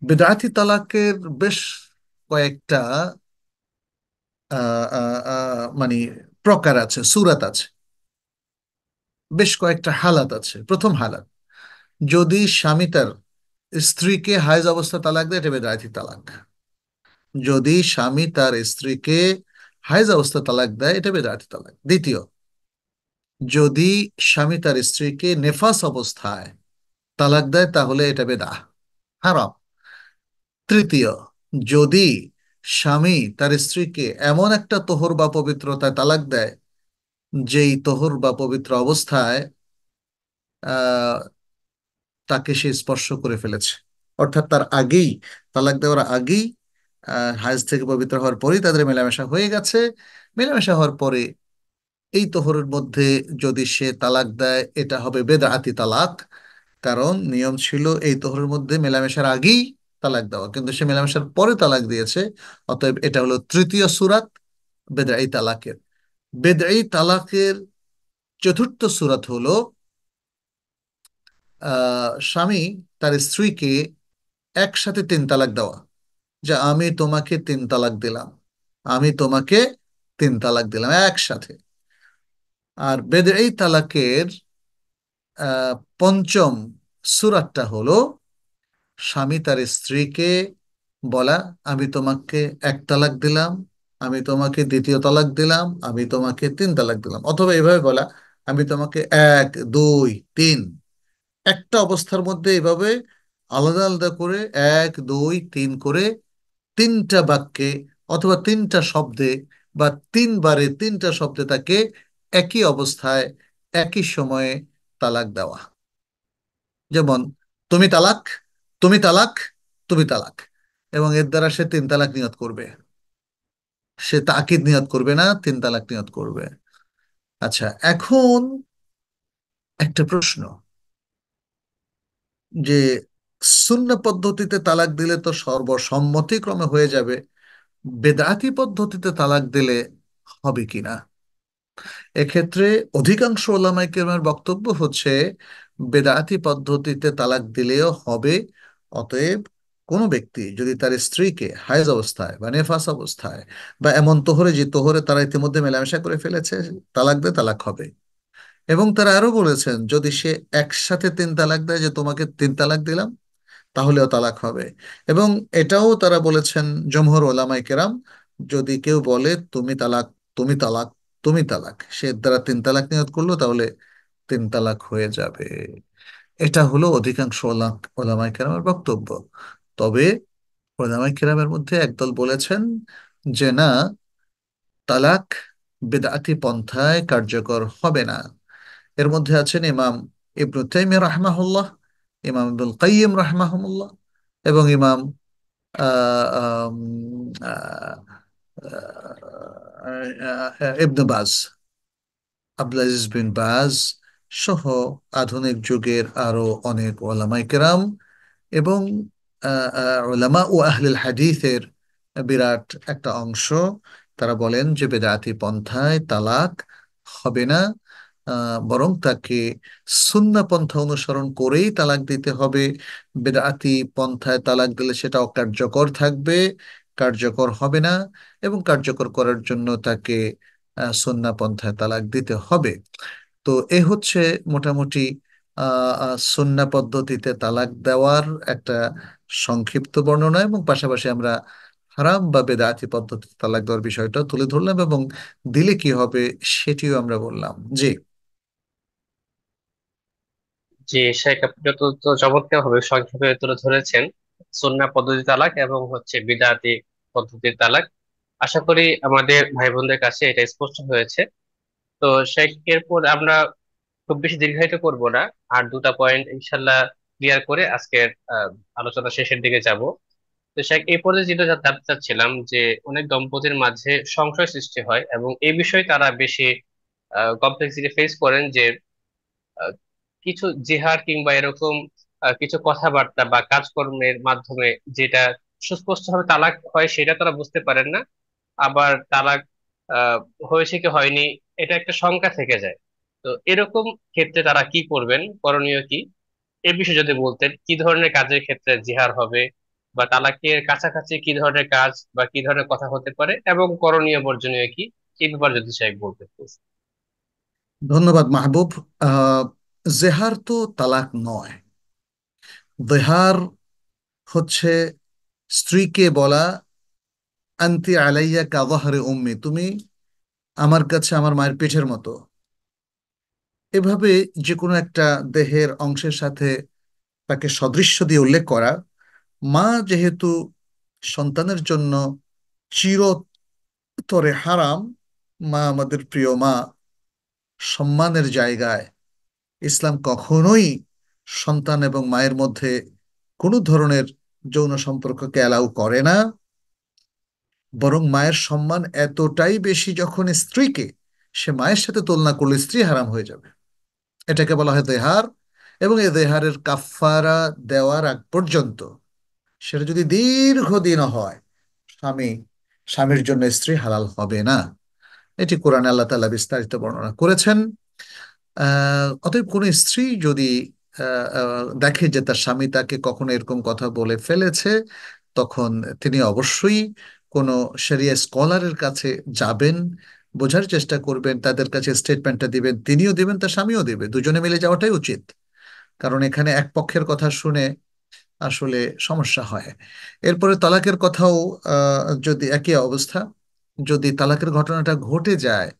B: বেদাতি তালাকের বেশ কয়েকটা মানে প্রকার আছে, সুরাত আছে, বেশ কয়েকটা হালাত আছে। প্রথম হালাত, যদি স্বামী তার স্ত্রীকে হায়েজ অবস্থা তালাক দেয়, এটা বেদাতি তালাক। যদি স্বামী তার স্ত্রীকে হায়েজ অবস্থা তালাক দেয়, এটা বেদাতি তালাক। দ্বিতীয়, যদি স্বামী তার স্ত্রীকে নেফাস অবস্থায় তালাক দেয়, তাহলে এটা বেদাহ, হারাম। তৃতীয়, যদি স্বামী তার স্ত্রীকে এমন একটা তোহর বা পবিত্রতায় তালাক দেয়, যেই তোহর বা পবিত্র অবস্থায় আহ তাকে সে স্পর্শ করে ফেলেছে, অর্থাৎ তার আগেই, তালাক দেওয়ার আগেই, হায়েজ থেকে পবিত্র হওয়ার পরেই তাদের মেলামেশা হয়ে গেছে। মেলামেশা হওয়ার পরে এই তোহরের মধ্যে যদি সে তালাক দেয়, এটা হবে বেদআতি তালাক। কারণ নিয়ম ছিল এই তোহরের মধ্যে মেলামেশার আগেই তালাক দেওয়া, কিন্তু সে মেলামেশার পরে তালাক দিয়েছে। অতএব এটা হলো তৃতীয় সূরাত বেদআই তালাকের। বেদআই তালাকের চতুর্থ সূরাত হলো স্বামী তার স্ত্রীকে একসাথে তিন তালাক দেওয়া, যে আমি তোমাকে তিন তালাক দিলাম, আমি তোমাকে তিন তালাক দিলাম একসাথে। আর বেদআই তালাকের পঞ্চম সূরাতটা হলো স্বামী তার স্ত্রীকে বলা, আমি তোমাকে এক তালাক দিলাম, আমি তোমাকে দ্বিতীয় তালাক দিলাম, আমি তোমাকে তিন তালাক দিলাম। অথবা এভাবে বলা, আমি তোমাকে এক, দুই, তিন, একটা অবস্থার মধ্যে এভাবে আলাদা আলাদা করে এক, দুই, তিন করে তিনটা বাক্যে অথবা তিনটা শব্দে বা তিনবারে তিনটা শব্দে তাকে একই অবস্থায় একই সময়ে তালাক দেওয়া। যেমন তুমি তালাক, তুমি তালাক, তুমি তালাক। এবং এর দ্বারা সে তিন তালাক নিয়ত করবে, সে তাকিদ নিয়ত করবে না, তিন তালাক নিয়ত করবে। আচ্ছা, এখন একটা প্রশ্ন, যে সুন্নাহ পদ্ধতিতে তালাক দিলে তো সর্বসম্মতিক্রমে হয়ে যাবে, বেদাতি পদ্ধতিতে তালাক দিলে হবে কিনা? এক্ষেত্রে অধিকাংশ ওলামায়ে কেরামের বক্তব্য হচ্ছে বেদাতি পদ্ধতিতে তালাক দিলেও হবে। অতএব কোনো ব্যক্তি যদি তার স্ত্রীকে হায়েজ অবস্থায় বা নেফাস অবস্থায় বা এমন তোহরে, যে তোহরে তারা ইতিমধ্যে মেলামেশা করে ফেলেছে, তালাক দেয়, তালাক হবে। এবং তারা আরো বলেছেন, যদি সে একসাথে তিন তালাক দেয়, যে তোমাকে তিন তালাক দিলাম, তাহলেও তালাক হবে। এবং এটাও তারা বলেছেন, জমহুর ওলামায়ে কেরাম, যদি কেউ বলে তুমি তালাক, তুমি তালাক, তুমি তালাক, সে এর দ্বারা তিন তালাক নিয়ত করলো, তাহলে তিন তালাক হয়ে যাবে। এটা হলো অধিকাংশ ওলামায়ে কেরামের বক্তব্য। তবে ওলামায়ে কেরামের মধ্যে একদল বলেছেন যে না, তালাক বেদাতি পন্থায় কার্যকর হবে না। এর মধ্যে আছেন ইমাম ইবনু তাইমিয়া রাহমাহুল্লাহ, ইমাম ইবনুল কাইয়িম রাহমাহুল্লাহ, এবং ইমাম আহ, আম, আহ, ইবনে বাজ, আব্দুল আজিজ বিন বাজ সহ আধুনিক যুগের আরো অনেক ওলামায়ে কেরাম এবং উলামা ও আহলুল হাদিসের বিরাট একটা অংশ, তারা বলেন যে বেদাতি পন্থায় তালাক হবে না, বরং তাকে সুন্নাহ পন্থা অনুসরণ করেই তালাক দিতে হবে। বেদাতি পন্থায় তালাক দিলে সেটা অকার্যকর থাকবে, কার্যকর হবে না। এবং কার্যকর করার জন্য তাকে সুন্নাহ পন্থায় তালাক দিতে হবে। তো এ হচ্ছে মোটামুটি সুন্নাহ পদ্ধতিতে তালাক দেওয়ার একটা সংক্ষিপ্ত বর্ণনা, এবং পাশাপাশি আমরা হারাম বা বেদাতি পদ্ধতিতে তালাক দেওয়ার বিষয়টা তুলে ধরলাম, এবং দিলে কি হবে সেটিও আমরা বললাম। জি।
A: যে শেখ, আপনি যত তো চমৎকার ভাবে সংক্ষেপে তুলে ধরেছেন সুন্নাহ পদ্ধতি তালাক এবং হচ্ছে বিদআতি পদ্ধতির তালাক। আশা করি আমাদের ভাই বোনদের কাছে এটা স্পষ্ট হয়েছে। তো শেখ, এরপর আমরা খুব বেশি দীর্ঘায়িত করব না, আর দুটা পয়েন্ট ইনশাল্লাহ ক্লিয়ার করে আজকের আলোচনা শেষের দিকে যাব। তো শেখ, এই পর্যায়ে যেটা জানতে চাচ্ছিলাম যে অনেক দম্পতির মাঝে সংশয় সৃষ্টি হয় এবং এই বিষয়ে তারা বেশি কমপ্লেক্সিটি ফেস করেন, যে আহ, কিছু জিহার কিংবা এরকম কিছু কথাবার্তা বা কাজকর্মের মাধ্যমে যেটা সুস্পষ্টভাবে তালাক হয় সেটা তারা বুঝতে পারেন না। আবার তালাক আহ, হয়েছে কি হয়নি, এটা একটা শঙ্কা থেকে যায়। তো এরকম ক্ষেত্রে তারা কি করবেন, করণীয় কি, এ বিষয়ে যদি বলতেন, কি ধরনের কাজের ক্ষেত্রে জিহার হবে, বা তালাকের কাছাকাছি কি ধরনের কাজ বা কি ধরনের কথা হতে পারে, এবং করণীয় বর্জনীয় কি, এই ব্যাপারে যদি সাহেব বলতেন please।
B: ধন্যবাদ মাহবুব। আহ, জেহার তো তালাক নয়। দেহার হচ্ছে স্ত্রীকে বলা, আন্তি আলাইয়া কা যাহরি উম্মি, তুমি আমার কাছে আমার মায়ের পেটের মতো। এভাবে যে কোনো একটা দেহের অংশের সাথে তাকে সদৃশ্য দিয়ে উল্লেখ করা। মা যেহেতু সন্তানের জন্য চিরতরে হারাম, মা আমাদের প্রিয় মা, সম্মানের জায়গায় ইসলাম কখনোই সন্তান এবং মায়ের মধ্যে কোনো ধরনের যৌন সম্পর্ককে অ্যালাউ করে না। বরং মায়ের সম্মান এতটাই বেশি, যখন স্ত্রীকে সে মায়ের সাথে তুলনা করলে স্ত্রী হারাম হয়ে যাবে। এটাকে বলা হয় দেহার। এবং এই দেহারের কাফফারা দেওয়ার আগ পর্যন্ত, সেটা যদি দীর্ঘদিন হয়, স্বামী স্বামীর জন্য স্ত্রী হালাল হবে না। এটি কোরআনে আল্লাহ তাআলা বিস্তারিত বর্ণনা করেছেন। অতএব কোনো স্ত্রী যদি দেখে যে তার স্বামী তাকে কখনো এরকম কথা বলে ফেলেছে, তখন তিনি অবশ্যই কোনো শরিয়া স্কলারের কাছে যাবেন, বোঝার চেষ্টা করবেন, তাদের কাছে স্টেটমেন্টটা দিবেন, তিনিও দিবেন, তার স্বামীও দিবে, দুজনে মিলে যাওয়াটাই উচিত। কারণ এখানে এক পক্ষের কথা শুনে আসলে সমস্যা হয়। এরপরে তালাকের কথাও যদি একই অবস্থা, যদি তালাকের ঘটনাটা ঘটে যায়,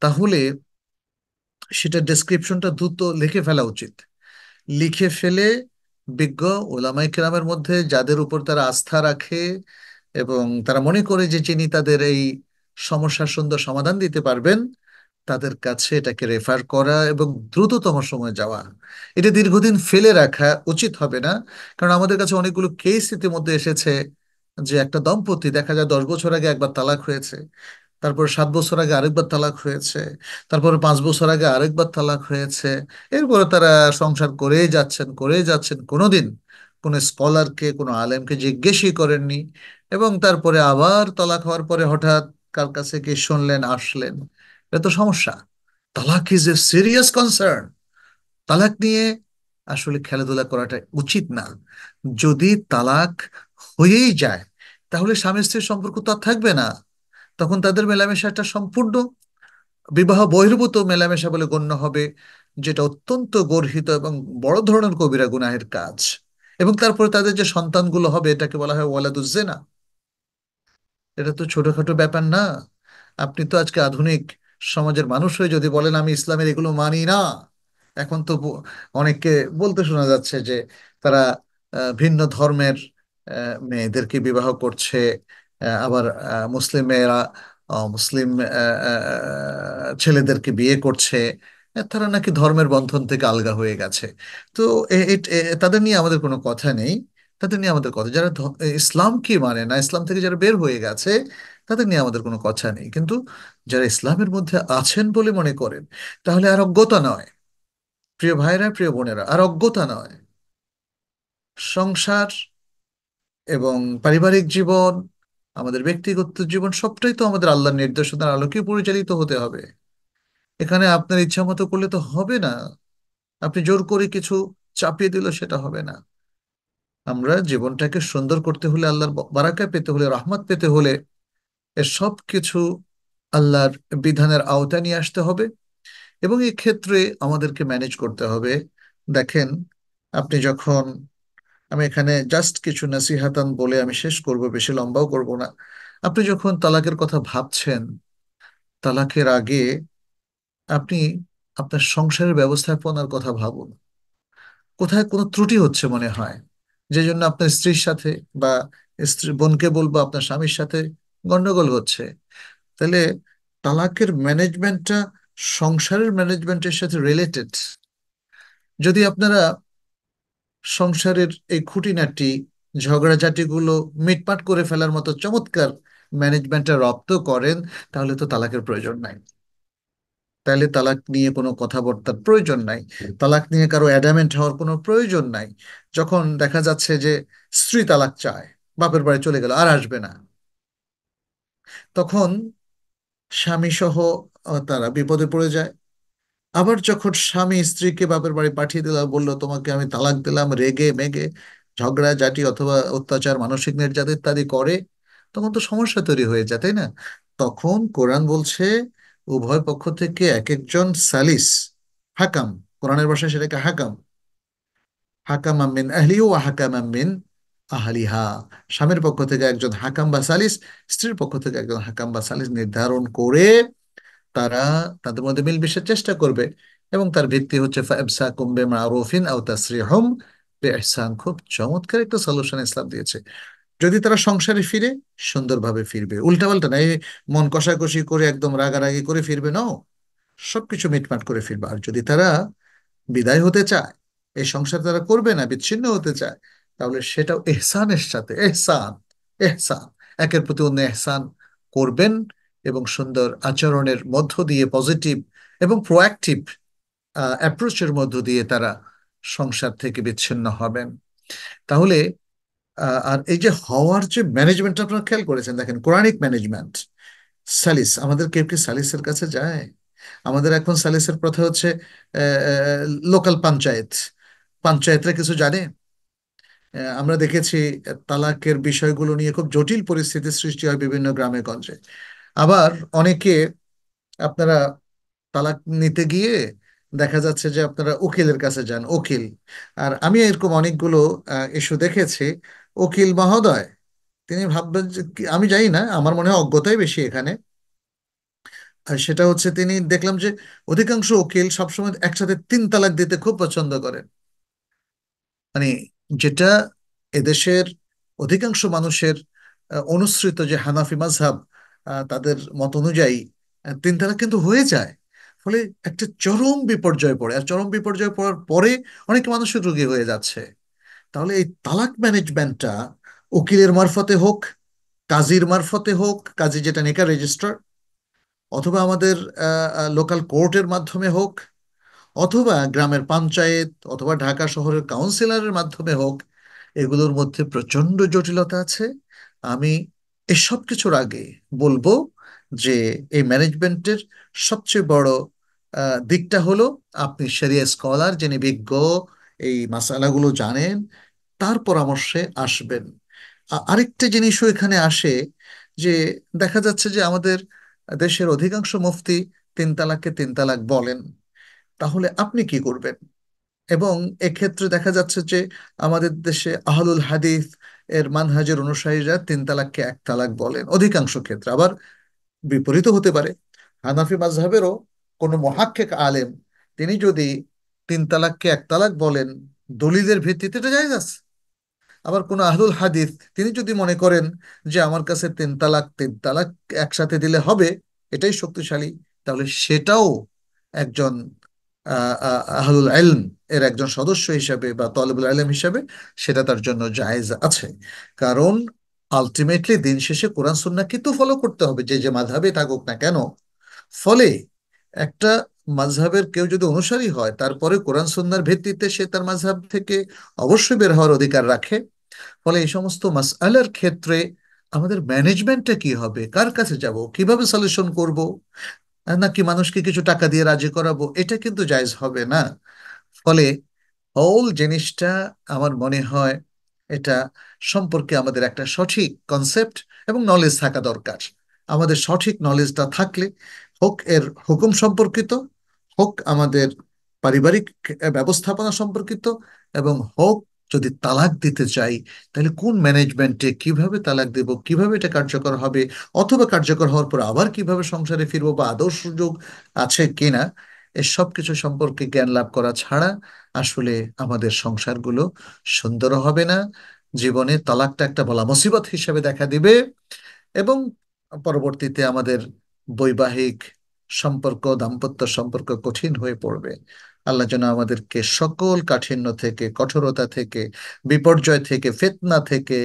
B: তাহলে সেটা ডেসক্রিপশনটা দ্রুত লিখে ফেলা উচিত। লিখে ফেলে বিজ্ঞ ওলামায়ে কেরামের মধ্যে যাদের উপর তারা আস্থা রাখে এবং তারা মনে করে যে যিনি তাদের এই সমস্যার সুন্দর সমাধান দিতে পারবেন, তাদের কাছে এটাকে রেফার করা এবং দ্রুততম সময়ে যাওয়া। এটা দীর্ঘদিন ফেলে রাখা উচিত হবে না। কারণ আমাদের কাছে অনেকগুলো কেস ইতিমধ্যে এসেছে, যে একটা দম্পতি দেখা যায় 10 বছর আগে একবার তালাক হয়েছে, তারপর 7 বছর আগে আরেকবার তালাক হয়েছে, তারপরে 5 বছর আগে আরেকবার তালাক হয়েছে। এরপরে তারা সংসার করেই যাচ্ছেন করেই যাচ্ছেন, কোনোদিন কোনো স্কলারকে কোনো আলেমকে জিজ্ঞেসই করেননি। এবং তারপরে আবার তালাক হওয়ার পরে হঠাৎ কার কাছে কি শুনলেন, আসলেন। এটা তো সমস্যা। তালাক ইজ এ সিরিয়াস কনসার্ন। তালাক নিয়ে আসলে খেলাধুলা করাটা উচিত না। যদি তালাক হয়েই যায়, তাহলে স্বামী স্ত্রীর সম্পর্ক তো আর থাকবে না। তখন তাদের মেলামেশাটা সম্পূর্ণ বিবাহ বহির্ভূত মেলামেশা বলে গণ্য হবে, যেটা অত্যন্ত গর্হিত এবং বড় ধরনের কবিরা গুনাহের কাজ। এবং তারপরে তাদের যে সন্তানগুলো হবে, এটাকে বলা হয় ওয়ালাদুজ জেনা। এটা তো ছোটখাটো ব্যাপার না। আপনি তো আজকে আধুনিক সমাজের মানুষ হয়ে যদি বলেন আমি ইসলামের এগুলো মানি না, এখন তো অনেককে বলতে শোনা যাচ্ছে যে তারা ভিন্ন ধর্মের মেয়েদেরকে বিবাহ করছে, আবার মুসলিম মেয়েরা মুসলিম ছেলেদেরকে বিয়ে করছে। তারা নাকি ধর্মের বন্ধন থেকে আলগা হয়ে গেছে। তো তাদের নিয়ে আমাদের কোনো কথা নেই। তাদের নিয়ে আমাদের কথা, যারা ইসলাম কি মানে না, ইসলাম থেকে যারা বের হয়ে গেছে, তাদের নিয়ে আমাদের কোনো কথা নেই। কিন্তু যারা ইসলামের মধ্যে আছেন বলে মনে করেন, তাহলে আর অজ্ঞতা নয়, প্রিয় ভাইরা প্রিয় বোনেরা, আর অজ্ঞতা নয়। সংসার এবং পারিবারিক জীবন, আমাদের ব্যক্তিগত জীবন, সবটাই তো আমাদের আল্লাহর নির্দেশনার আলোকে পরিচালিত হতে হবে। এখানে আপনার ইচ্ছা মতো করলে তো হবে না। আপনি জোর করে কিছু চাপিয়ে দিলে সেটা হবে না। আমরা জীবনটাকে সুন্দর করতে হলে, আল্লাহর বারাকা পেতে হলে, রহমত পেতে হলে, এর সব কিছু আল্লাহর বিধানের আওতায় নিয়ে আসতে হবে। এবং এই ক্ষেত্রে আমাদেরকে ম্যানেজ করতে হবে। দেখেন, আপনি যখন, আমি এখানে জাস্ট কিছু নসিহাতান বলে আমি শেষ করব, বেশি লম্বাও করব না। আপনি যখন তালাকের কথা ভাবছেন, তালাকের আগে আপনি আপনার সংসারের ব্যবস্থাপনার কথা ভাবুন। কোথায় কোনো ত্রুটি হচ্ছে মনে হয়, যে জন্য আপনার স্ত্রীর সাথে বা স্ত্রী বোনকে বলবো আপনার স্বামীর সাথে গন্ডগোল হচ্ছে, তাহলে তালাকের ম্যানেজমেন্টটা সংসারের ম্যানেজমেন্টের সাথে রিলেটেড। যদি আপনারা সংসারের এই খুঁটিনাটি ঝগড়াঝাটিগুলো মিটমাট করে ফেলার মতো চমৎকার ম্যানেজমেন্টে রপ্ত করেন, তাহলে তো তালাকের প্রয়োজন নাই। তাহলে তালাক নিয়ে কোনো কথাবার্তার প্রয়োজন নাই। তালাক নিয়ে কারো অ্যাডামেন্ট হওয়ার কোনো প্রয়োজন নাই। যখন দেখা যাচ্ছে যে স্ত্রী তালাক চায়, বাপের বাড়ি চলে গেল, আর আসবে না, তখন স্বামী সহ তারা বিপদে পড়ে যায়। আবার যখন স্বামী স্ত্রীকে বাপের বাড়ি পাঠিয়ে দিল, বললো তোমাকে আমি তালাক দিলাম, রেগে মেগে ঝগড়া ঝাঁটি অথবা অত্যাচার, মানসিক নির্যাতন ইত্যাদি করে, তখন তো সমস্যা তৈরি হয়ে যায়, তাই না? তখন কোরআন বলছে উভয় পক্ষ থেকে এক একজন সালিস, হাকাম, কোরআনের ভাষায় সেটাকে হাকাম, হাকাম মিন আহলি ও হাকাম মিন আহলিহা, স্বামীর পক্ষ থেকে একজন হাকাম বা সালিস, স্ত্রীর পক্ষ থেকে একজন হাকাম বা সালিস নির্ধারণ করে তারা তাদের মধ্যে মিলমিশের চেষ্টা করবে। এবং তার ভিত্তি হচ্ছে ফাইমসাকুম বিমারুফিন আও তাসরিহুম বিইহসান। খুব চমৎকার একটা সলিউশন ইসলাম দিয়েছে। যদি তারা সংসারে ফিরে, সুন্দরভাবে ফিরবে, উল্টাপাল্টা না, এই মন কষাকষি করে একদম রাগারাগি করে ফিরবে নাও, সবকিছু মিটমাট করে ফিরবে। আর যদি তারা বিদায় হতে চায়, এই সংসার তারা করবে না, বিচ্ছিন্ন হতে চায়, তাহলে সেটাও এহসানের সাথে, এহসান, এহসান, একের প্রতি অন্য এহসান করবেন, এবং সুন্দর আচরণের মধ্য দিয়ে, পজিটিভ এবং প্রোঅ্যাক্টিভ অ্যাপ্রোচের মধ্য দিয়ে তারা সংসার থেকে বিচ্ছিন্ন হবেন। তাহলে আর এই যে হওয়ার যে ম্যানেজমেন্ট আপনারা খেয়াল করেছেন, দেখেন কোরআনিক ম্যানেজমেন্ট, সালিস, আমাদের কেউ কি সালিসের কাছে যায়? আমাদের এখন সালিসের প্রথা হচ্ছে লোকাল পঞ্চায়েত, পঞ্চায়েতরা কিছু জানে? আমরা দেখেছি তালাকের বিষয়গুলো নিয়ে খুব জটিল পরিস্থিতির সৃষ্টি হয় বিভিন্ন গ্রামে গঞ্জে। আবার অনেকে, আপনারা তালাক নিতে গিয়ে দেখা যাচ্ছে যে আপনারা উকিলের কাছে যান, উকিল। আর আমি এরকম অনেকগুলো ইস্যু দেখেছি। উকিল মহোদয় তিনি ভাববেন যে আমি জানি না, আমার মনে হয় অজ্ঞতাই বেশি এখানে। আর সেটা হচ্ছে তিনি দেখলাম যে অধিকাংশ উকিল সবসময় একসাথে তিন তালাক দিতে খুব পছন্দ করেন। মানে যেটা এদেশের অধিকাংশ মানুষের অনুসৃত যে হানাফি মাযহাব, তাদের মত অনুযায়ী তিন তালাক কিন্তু হয়ে যায়। ফলে একটা চরম বিপর্যয় পড়ে, আর চরম বিপর্যয় পড়ার পরে অনেক মানুষের রোগী হয়ে যাচ্ছে। তাহলে এই তালাক ম্যানেজমেন্টটা উকিলের মারফতে হোক, কাজীর মারফতে হোক, কাজী যেটা নিকাহ রেজিস্ট্রার, অথবা আমাদের লোকাল কোর্টের মাধ্যমে হোক, অথবা গ্রামের পঞ্চায়েত, অথবা ঢাকা শহরের কাউন্সিলরের মাধ্যমে হোক, এগুলোর মধ্যে প্রচন্ড জটিলতা আছে। আমি এসব কিছুর আগে বলবো যে এই ম্যানেজমেন্টের সবচেয়ে বড় দিকটা হলো আপনি শরিয়া স্কলার, যিনি বিজ্ঞ, এই মাসালাগুলো জানেন, তার পরামর্শে আসবেন। আরেকটা জিনিসও এখানে আসে, যে দেখা যাচ্ছে যে আমাদের দেশের অধিকাংশ মুফতি তিন তালাককে তিন তালাক বলেন। তাহলে আপনি কি করবেন? এবং এক্ষেত্রে দেখা যাচ্ছে যে আমাদের দেশে আহলুল হাদিস এর মানহাজের অনুসারীরা তিন তালাককে এক তালাক বলেন অধিকাংশ ক্ষেত্রে। আবার বিপরীতও হতে পারে, হানাফি মাযহাবেরও কোনো মুহাক্কিক আলেম তিনি যদি তিন তালাককে এক তালাক বলেন দলিলের ভিত্তিতে, এটা জায়েজ আছে। আবার কোন আহলুল হাদিস তিনি যদি মনে করেন যে আমার কাছে তিন তালাক, তিন তালাক একসাথে দিলে হবে, এটাই শক্তিশালী, তাহলে সেটাও একজন আহলুল ইলম এর একজন সদস্য হিসাবে বা তলেবুল ইলম হিসাবে সেটা তার জন্য জায়েজ আছে। কারণ আলটিমেটলি দিন শেষে কোরআন সুন্নাহকে তো ফলো করতে হবে, যে যে মাযহাবে থাকুক না কেন। ফলে একটা মাযহাবের কেউ যদি অনুসারী হয়, তারপরে কোরআন সুন্নাহর ভিত্তিতে সে তার মাযহাব থেকে অবশ্যই বের হওয়ার অধিকার রাখে। ফলে এই সমস্ত মাসআলার ক্ষেত্রে আমাদের ম্যানেজমেন্টটা কি হবে, কার কাছে যাব, কিভাবে সলিউশন করব, নাকি মানুষকে কিছু টাকা দিয়ে রাজি করাবো, এটা কিন্তু জায়েজ হবে না। ফলে হোল জিনিসটা, আমার মনে হয় এটা সম্পর্কে আমাদের একটা সঠিক কনসেপ্ট এবং নলেজ থাকা দরকার। আমাদের সঠিক নলেজটা থাকলে, হোক এর হুকুম সম্পর্কিত, হোক আমাদের পারিবারিক ব্যবস্থাপনা সম্পর্কিত, এবং হোক যদি তালাক দিতে চাই, তাহলে কোন ম্যানেজমেন্টে কিভাবে তালাক দেব, কিভাবে এটা কার্যকর হবে, অথবা কার্যকর হওয়ার পর আবার কিভাবে সংসারে ফিরবো বা আদৌ সুযোগ আছে কিনা, এসব কিছু সম্পর্কে জ্ঞান লাভ করা ছাড়া আসলে আমাদের সংসারগুলো সুন্দর হবে না। জীবনে তালাকটা একটা বলা মুসিবত হিসেবে দেখা দিবে, এবং পরবর্তীতে আমাদের বৈবাহিক সম্পর্ক, দাম্পত্য সম্পর্ক কঠিন হয়ে পড়বে। আল্লাহ যেন আমাদেরকে সকল কাঠিন্য থেকে, কঠোরতা থেকে, বিপর্যয় থেকে, ফিতনা থেকে,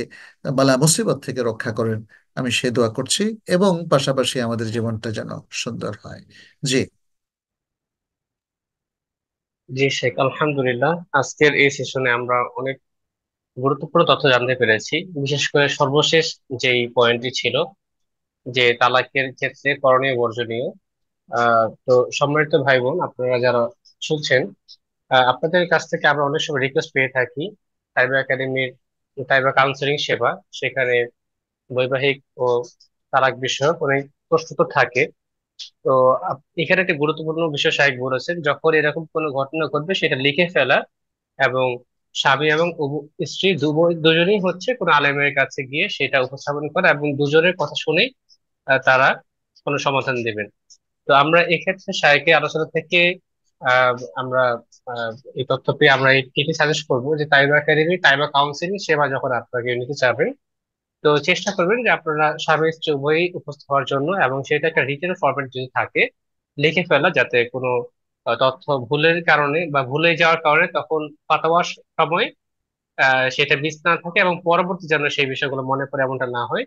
B: বালা মুসিবত থেকে রক্ষা করেন, আমি সে দোয়া করছি। এবং পাশাপাশি আমাদের জীবনটা যেন সুন্দর হয়। জি।
A: জি শেখ, আলহামদুলিল্লাহ, আজকের এই সেশনে আমরা অনেক গুরুত্বপূর্ণ তথ্য জানতে পেরেছি। বিশেষ করে সর্বশেষ যেই পয়েন্টটি ছিল, যে তালাকের ক্ষেত্রে করণীয় বর্জনীয়, তো সম্মানিত ভাই বোন, আপনারা যারা শুনছেন, আপনাদের কাছ থেকে আমরা অনেক সময় রিকোয়েস্ট পেয়ে থাকি সাইবার একাডেমির সাইবার কাউন্সিলিং সেবা। সেখানে বৈবাহিক ও তালাক বিষয়ক অনেক প্রশ্ন তো থাকে। তো এখানে একটা গুরুত্বপূর্ণ বিষয় সাহেব বলেছেন, যখন এরকম কোনো ঘটনা ঘটবে সেটা লিখে ফেলা, এবং স্বামী এবং স্ত্রী দুজনেই হচ্ছে কোনো আলেমের কাছে গিয়ে সেটা উপস্থাপন করা, এবং দুজনের কথা শুনেই তারা কোনো সমাধান দেবেন। তো আমরা এক্ষেত্রে সাইকে আলোচনা থেকে আহ, আমরা আহ, এই তথ্য পেয়ে আমরা এটি সাজেস্ট করবো যে সাইবার একাডেমি সাইবার কাউন্সিলিং সেবা যখন আপনাকে নিতে চাবেন, তো চেষ্টা করবেন যে আপনারা স্বামী স্ত্রী উভয়ই উপস্থিত হওয়ার জন্য, এবং সেটা একটা রিটেন ফরম্যাট যদি থাকে লিখে ফেলা, যাতে কোনো তথ্য ভুলের কারণে বা ভুলে যাওয়ার কারণে তখন ফাটাবার সময় সেটা মিস না থাকে, এবং পরবর্তী যেন সেই বিষয়গুলো মনে পড়ে এমনটা না হয়।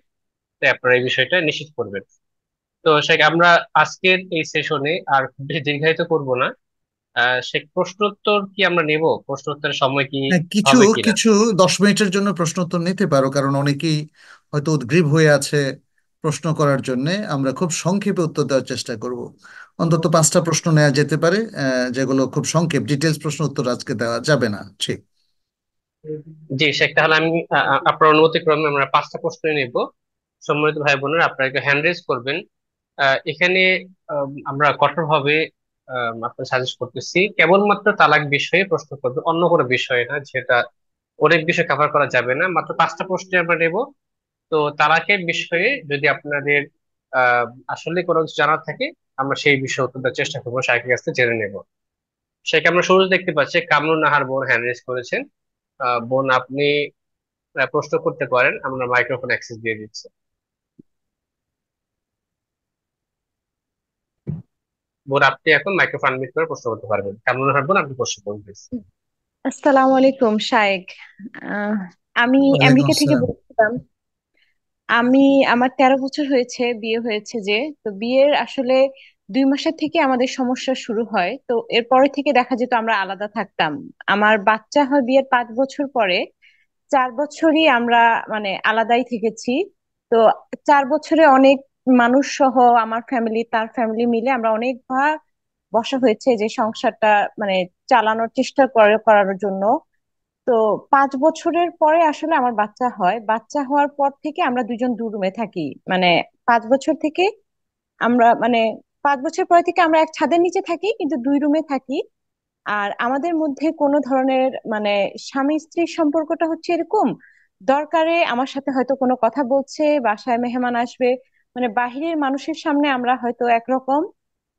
A: তাই আপনারা এই বিষয়টা নিশ্চিত করবেন। তো সে আমরা আজকের এই সেশনে আর খুব বেশি দীর্ঘায়িত করব না। সে প্রশ্নোত্তর কি আমরা নেব? প্রশ্নোত্তরের সময় কি
B: হ্যাঁ, কিছু
A: হবে কিনা?
B: কিছু 10 মিনিটের জন্য প্রশ্ন উত্তর নিতে পারো, কারণ অনেকেই হয়তো উদ্গ্রীব হয়ে আছে প্রশ্ন করার জন্য। আমরা খুব সংক্ষেপে উত্তর দেওয়ার চেষ্টা করব। অন্তত 5টা প্রশ্ন নেওয়া যেতে পারে, যেগুলো খুব সংক্ষেপ, ডিটেলস প্রশ্ন উত্তর আজকে দেওয়া যাবে না, ঠিক?
A: জি শেখ, তাহলে আমি আপনার অনুমতি ক্রমে আমরা 5টা প্রশ্ন নিব। সম্মানিত ভাই বোনেরা, আপনারা একটু হ্যান্ড রেজ করবেন। এখানে আমরা কঠোরভাবে আপনার সাজেস্ট করতেছি কেবলমাত্র তালাক বিষয়ে প্রশ্ন করবে, অন্য কোনো বিষয়ে না, যেটা অনেক বিষয় কভার করা যাবে না। মাত্র 5টা প্রশ্ন আমরা নেব। তো তালাকের বিষয়ে যদি আপনাদের আহ আসলে কোনো কিছু জানার থাকে, আমরা সেই বিষয়ে উত্তর দেওয়ার চেষ্টা করবো, শাইখের কাছ থেকে জেনে নেব। সেটা আমরা শুরুতে দেখতে পাচ্ছি কামরুন নাহার বোন হ্যান্ড রেজ করেছেন। বোন, আপনি প্রশ্ন করতে পারেন, আমরা মাইক্রোফোন অ্যাক্সেস দিয়ে দিচ্ছি। বোন, আপনি এখন মাইক্রোফোন আনমিউট করে প্রশ্ন করতে পারবেন। কামরুন নাহার বোন, আপনি প্রশ্ন করুন please।
C: আসসালামু আলাইকুম শায়েক। আহ, আমি
B: ওয়ালাইকুম
C: আমেরিকা থেকে
B: আসসালাম।
C: বলছিলাম। আমি আমার 13 বছর হয়েছে, বিয়ে হয়েছে যে। তো বিয়ের আসলে 2 মাসের থেকে আমাদের সমস্যা শুরু হয়, তো এরপরে থেকে দেখা যেত আমরা আলাদা থাকতাম। আমার বাচ্চা হয় বিয়ের 5 বছর পরে। 4 বছরই আমরা মানে আলাদাই থেকেছি। তো 4 বছরে অনেক মানুষ সহ আমার ফ্যামিলি তার ফ্যামিলি মিলে আমরা অনেকবার বসা হয়েছে যে সংসারটা মানে চালানোর চেষ্টা করার জন্য। তো 5 বছরের পরে আসলে আমার বাচ্চা হয়, বাচ্চা হওয়ার পর থেকে আমরা দুজন দু রুমে থাকি। মানে 5 বছর থেকে আমরা মানে 5 বছর পরে থেকে আমরা এক ছাদের নিচে থাকি, কিন্তু 2 রুমে থাকি। আর আমাদের মধ্যে কোনো ধরনের মানে স্বামী স্ত্রীর সম্পর্কটা হচ্ছে এরকম, দরকারে আমার সাথে হয়তো কোনো কথা বলছে, বাসায় মেহমান আসবে, মানে বাহিরের মানুষের সামনে আমরা হয়তো একরকম,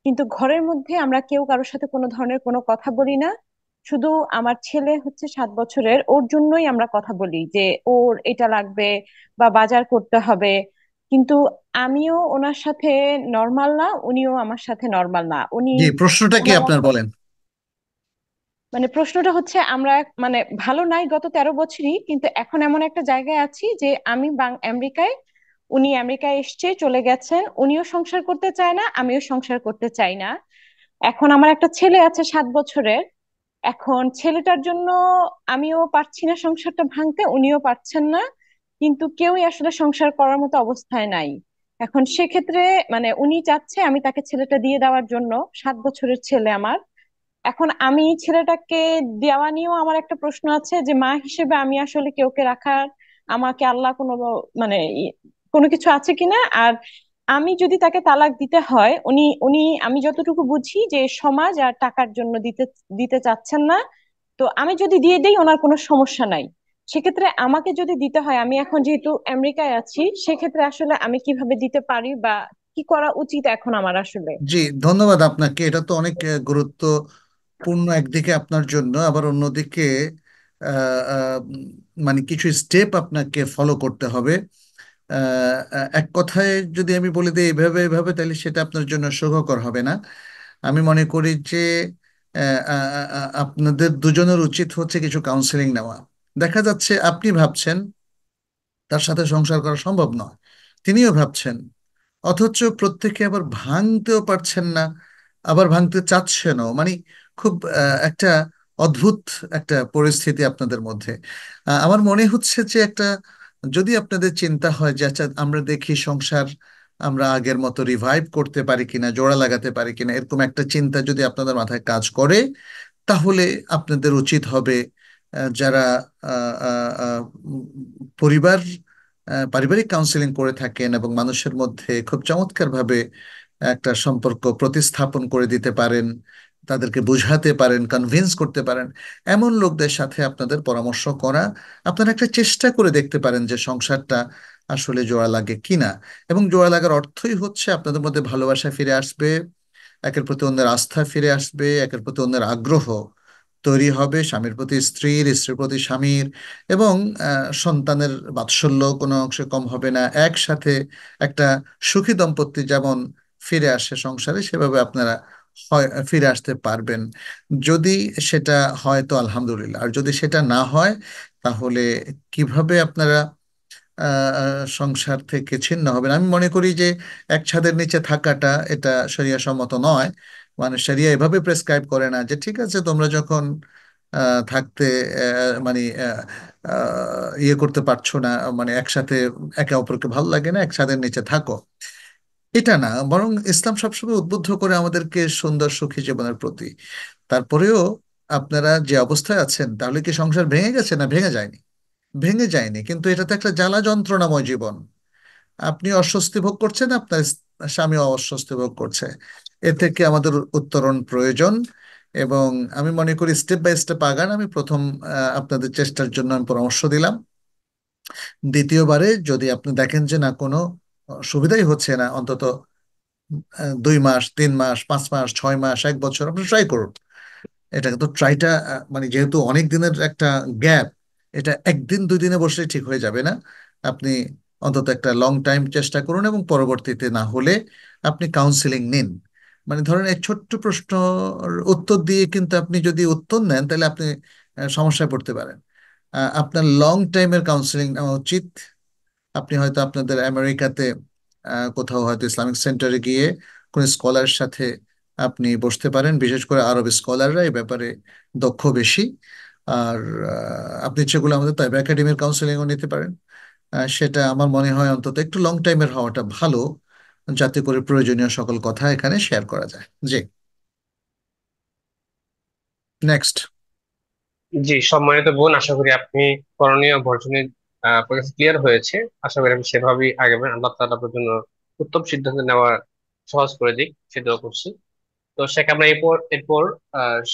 C: কিন্তু ঘরের মধ্যে আমরা কেউ কারোর সাথে কোনো ধরনের কোনো কথা বলি না। শুধু আমার ছেলে হচ্ছে 7 বছরের, ওর জন্যই আমরা কথা বলি যে ওর এটা লাগবে বা বাজার করতে হবে। কিন্তু আমিও ওনার সাথে নর্মাল না, উনিও আমার সাথে নর্মাল না। উনি
B: জি, প্রশ্নটা কি
C: ওনার
B: আপনার বলেন?
C: মানে প্রশ্নটা হচ্ছে আমরা মানে ভালো নাই গত 13 বছরই, কিন্তু এখন এমন একটা জায়গায় আছি যে আমি আমেরিকায়, উনি আমেরিকায় এসছে চলে গেছেন, উনিও সংসার করতে চায় না, আমিও সংসার করতে চাই না। এখন আমার একটা ছেলে আছে 7 বছরের। এখন ছেলেটার জন্য আমিও পারছি না সংসারটা ভাঙতে, উনিও পারছেন না, কিন্তু কেউই আসলে সংসার করার মতো অবস্থায় নাই। এখন সেক্ষেত্রে মানে উনি চাচ্ছে আমি তাকে ছেলেটা দিয়ে দেওয়ার জন্য, 7 বছরের ছেলে আমার। এখন আমি ছেলেটাকে দেওয়া নিয়েও আমার একটা প্রশ্ন আছে যে মা হিসেবে আমি আসলে কেউকে রাখার, আমাকে আল্লাহ কোনো মানে কোনো কিছু আছে কিনা। আর আমি যদি তাকে তালাক দিতে হয়, উনি উনি আমি যতটুকু বুঝি যে সমাজ আর টাকার জন্য দিতে দিতে চাচ্ছেন না। তো আমি যদি দিয়ে দেই ওনার কোনো সমস্যা নাই। সেক্ষেত্রে আমাকে যদি দিতে হয়, আমি এখন যেহেতু আমেরিকায় আছি, সেক্ষেত্রে আসলে আমি কিভাবে দিতে পারি বা কি করা উচিত এখন আমার আসলে।
B: জি, ধন্যবাদ আপনাকে। এটা তো অনেক গুরুত্বপূর্ণ একদিকে আপনার জন্য, আবার অন্যদিকে মানে কিছু স্টেপ আপনাকে ফলো করতে হবে। এক কথায় যদি আমি বলে দিই এভাবে এভাবে, তাহলে সেটা আপনার জন্য সুখকর হবে না। আমি মনে করি যে আপনাদের দুজনের উচিত হচ্ছে কিছু কাউন্সেলিং নেওয়া। দেখা যাচ্ছে আপনি ভাবছেন তার সাথে সংসার করা সম্ভব নয়, তিনিও ভাবছেন, অথচ প্রত্যেকে আবার ভাঙতেও পারছেন না, আবার ভাঙতে চাচ্ছেনও। মানে খুব একটা অদ্ভুত একটা পরিস্থিতি আপনাদের মধ্যে। আমার মনে হচ্ছে যে একটা, যদি আপনাদের চিন্তা হয় যে আচ্ছা আমরা দেখি সংসার আমরা আগের মতো রিভাইভ করতে পারি কিনা, জোড়া লাগাতে পারি কিনা, এরকম একটা চিন্তা যদি আপনাদের মাথায় কাজ করে, তাহলে আপনাদের উচিত হবে যারা আহ, আহ, আহ, উম, পরিবার পারিবারিক কাউন্সিলিং করে থাকেন এবং মানুষের মধ্যে খুব চমৎকারভাবে একটা সম্পর্ক প্রতিস্থাপন করে দিতে পারেন, তাদেরকে বোঝাতে পারেন, কনভিন্স করতে পারেন, এমন লোকদের সাথে আপনাদের পরামর্শ করা। আপনারা একটা চেষ্টা করে দেখতে পারেন যে সংসারটা আসলে জোড়া লাগে কিনা। এবং জোড়া লাগার অর্থই হচ্ছে আপনাদের মধ্যে ভালোবাসা ফিরে আসবে, একের প্রতি অন্যের আস্থা ফিরে আসবে, একের প্রতি অন্যের আগ্রহ তৈরি হবে, স্বামীর প্রতি স্ত্রীর, স্ত্রীর প্রতি স্বামীর, এবং সন্তানের বাৎসল্য কোনো অংশে কম হবে না। একসাথে একটা সুখী দম্পতি যেমন ফিরে আসে সংসারে, সেভাবে আপনারা ফিরে আসতে পারবেন। যদি সেটা হয় তো আলহামদুলিল্লাহ, আর যদি সেটা না হয় তাহলে কিভাবে আপনারা সংসার থেকে ছিন্ন হবেন? আমি মনে করি যে এক ছাদের নিচে থাকাটা এটা শরিয়া সম্মত নয়। মানে শরিয়া এভাবে প্রেসক্রাইব করে না যে ঠিক আছে তোমরা যখন থাকতে মানে ইয়ে করতে পারছো না, মানে একসাথে একে অপরকে ভালো লাগে না, এক ছাদের নিচে থাকো, এটা না। বরং ইসলাম সবসময় উদ্বুদ্ধ করে আমাদেরকে সুন্দর সুখী জীবনের প্রতি। তারপরেও আপনারা যে অবস্থায় আছেন, তাহলে কি সংসার ভেঙে গেছে? না ভেঙে যায়নি, ভেঙে যায়নি, কিন্তু এটা তো একটা জ্বালা যন্ত্রণাময় জীবন। আপনি অস্বস্তি ভোগ করছেন, আপনার স্বামী অস্বস্তি ভোগ করছে। এ থেকে আমাদের উত্তরণ প্রয়োজন। এবং আমি মনে করি স্টেপ বাই স্টেপ আগান। আমি প্রথম আপনাদের চেষ্টার জন্য আমি পরামর্শ দিলাম। দ্বিতীয়বারে যদি আপনি দেখেন যে না, কোনো সুবিধাই হচ্ছে না, অন্তত 2 মাস, 3 মাস, 5 মাস, 6 মাস, 1 বছর আপনি ট্রাই করুন। এটা কিন্তু ট্রাইটা মানে যেহেতু অনেক দিনের একটা গ্যাপ, এটা একদিন 2 দিনে বসলে ঠিক হয়ে যাবে না। আপনি অন্তত একটা লং টাইম চেষ্টা করুন, এবং পরবর্তীতে না হলে আপনি কাউন্সিলিং নিন। মানে ধরেন এই ছোট্ট প্রশ্ন উত্তর দিয়ে কিন্তু আপনি যদি উত্তর নেন, তাহলে আপনি সমস্যায় পড়তে পারেন। আপনার লং টাইমের কাউন্সিলিং নেওয়া উচিত। আপনি হয়তো আপনাদের আমেরিকাতে কোথাও হয়তো ইসলামিক সেন্টারে গিয়ে কোনো স্কলার সাথে আপনি বসতে পারেন। বিশেষ করে আরব স্কলাররা এই ব্যাপারে দক্ষ বেশি। আর আপনি সেগুলো আমাদের তাইবা একাডেমির কাউন্সিলিংও নিতে পারেন। সেটা আমার মনে হয় অন্তত একটু লং টাইমের হওয়াটা ভালো, যাতে করে প্রয়োজনীয় সকল কথা এখানে শেয়ার করা যায়। জি, নেক্সট।
A: জি, সম্মানিত বোন, আশা করি আপনি করণীয় বর্জনের ক্লিয়ার হয়েছে। আশা করি আপনি সেভাবেই আগাবেন। আল্লাহ তাআলা আপনার জন্য উত্তম সিদ্ধান্ত নেওয়া সহজ করে দিক, সে দোয়া করছি। তো শেখ, আমরা এরপর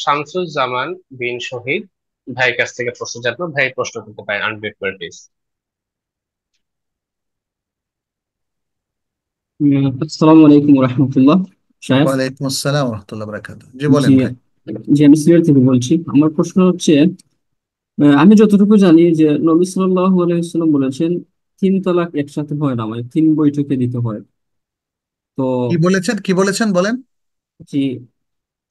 A: শামসুজ্জামান বিন শহীদ ভাইয়ের কাছ থেকে প্রশ্ন জানবো। ভাই প্রশ্ন করতে পারেন, আনমিউট করে প্লিজ।
D: আসসালামু আলাইকুম রহমতুল্লাহ সাহেব।
B: ওয়ালাইকুম আসসালাম রহমতুল্লাহ বরকাতুহ। জি
D: জি,
B: বলেন ভাই।
D: জি, আমি সিলেট থেকে বলছি। আমার প্রশ্ন হচ্ছে, আমি যতটুকু জানি যে নবী সাল্লাল্লাহু আলাইহি ওয়াসাল্লাম বলেছেন 3 তালাক একসাথে হয় না, মানে 3 বৈঠকে দিতে হয়। তো
B: কি বলেছেন, কি বলেছেন বলেন।
D: জি,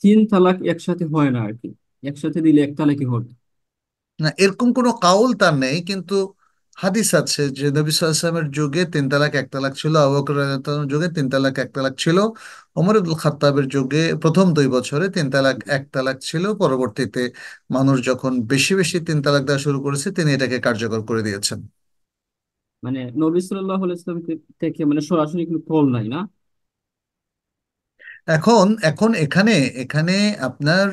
D: 3 তালাক একসাথে হয় না আর কি, একসাথে দিলে 1 তালাকই হবে।
B: না, এরকম কোনো কাউল তার নেই, কিন্তু হাদিস আছে যে নবী সাল্লাল্লাহু আলাইহি ওয়াসাল্লামের যুগে 3 তালাক 1 তালাক ছিল, আবু বকর রাদিয়াল্লাহু আনহুর যুগে 3 তালাক 1 তালাক ছিল, ওমর ইবনুল খাত্তাবের যুগে প্রথম 2 বছরে 3 তালাক 1 তালাক ছিল। পরবর্তীতে মানুষ যখন বেশি বেশি 3 তালাক দেওয়া শুরু করেছে, তিনি এটাকে কার্যকর করে দিয়েছেন।
D: মানে নবী সাল্লাল্লাহু আলাইহি ওয়াসাল্লাম থেকে মানে সরাসরি কোনো কল নাই না?
B: এখন এখন এখানে এখানে আপনার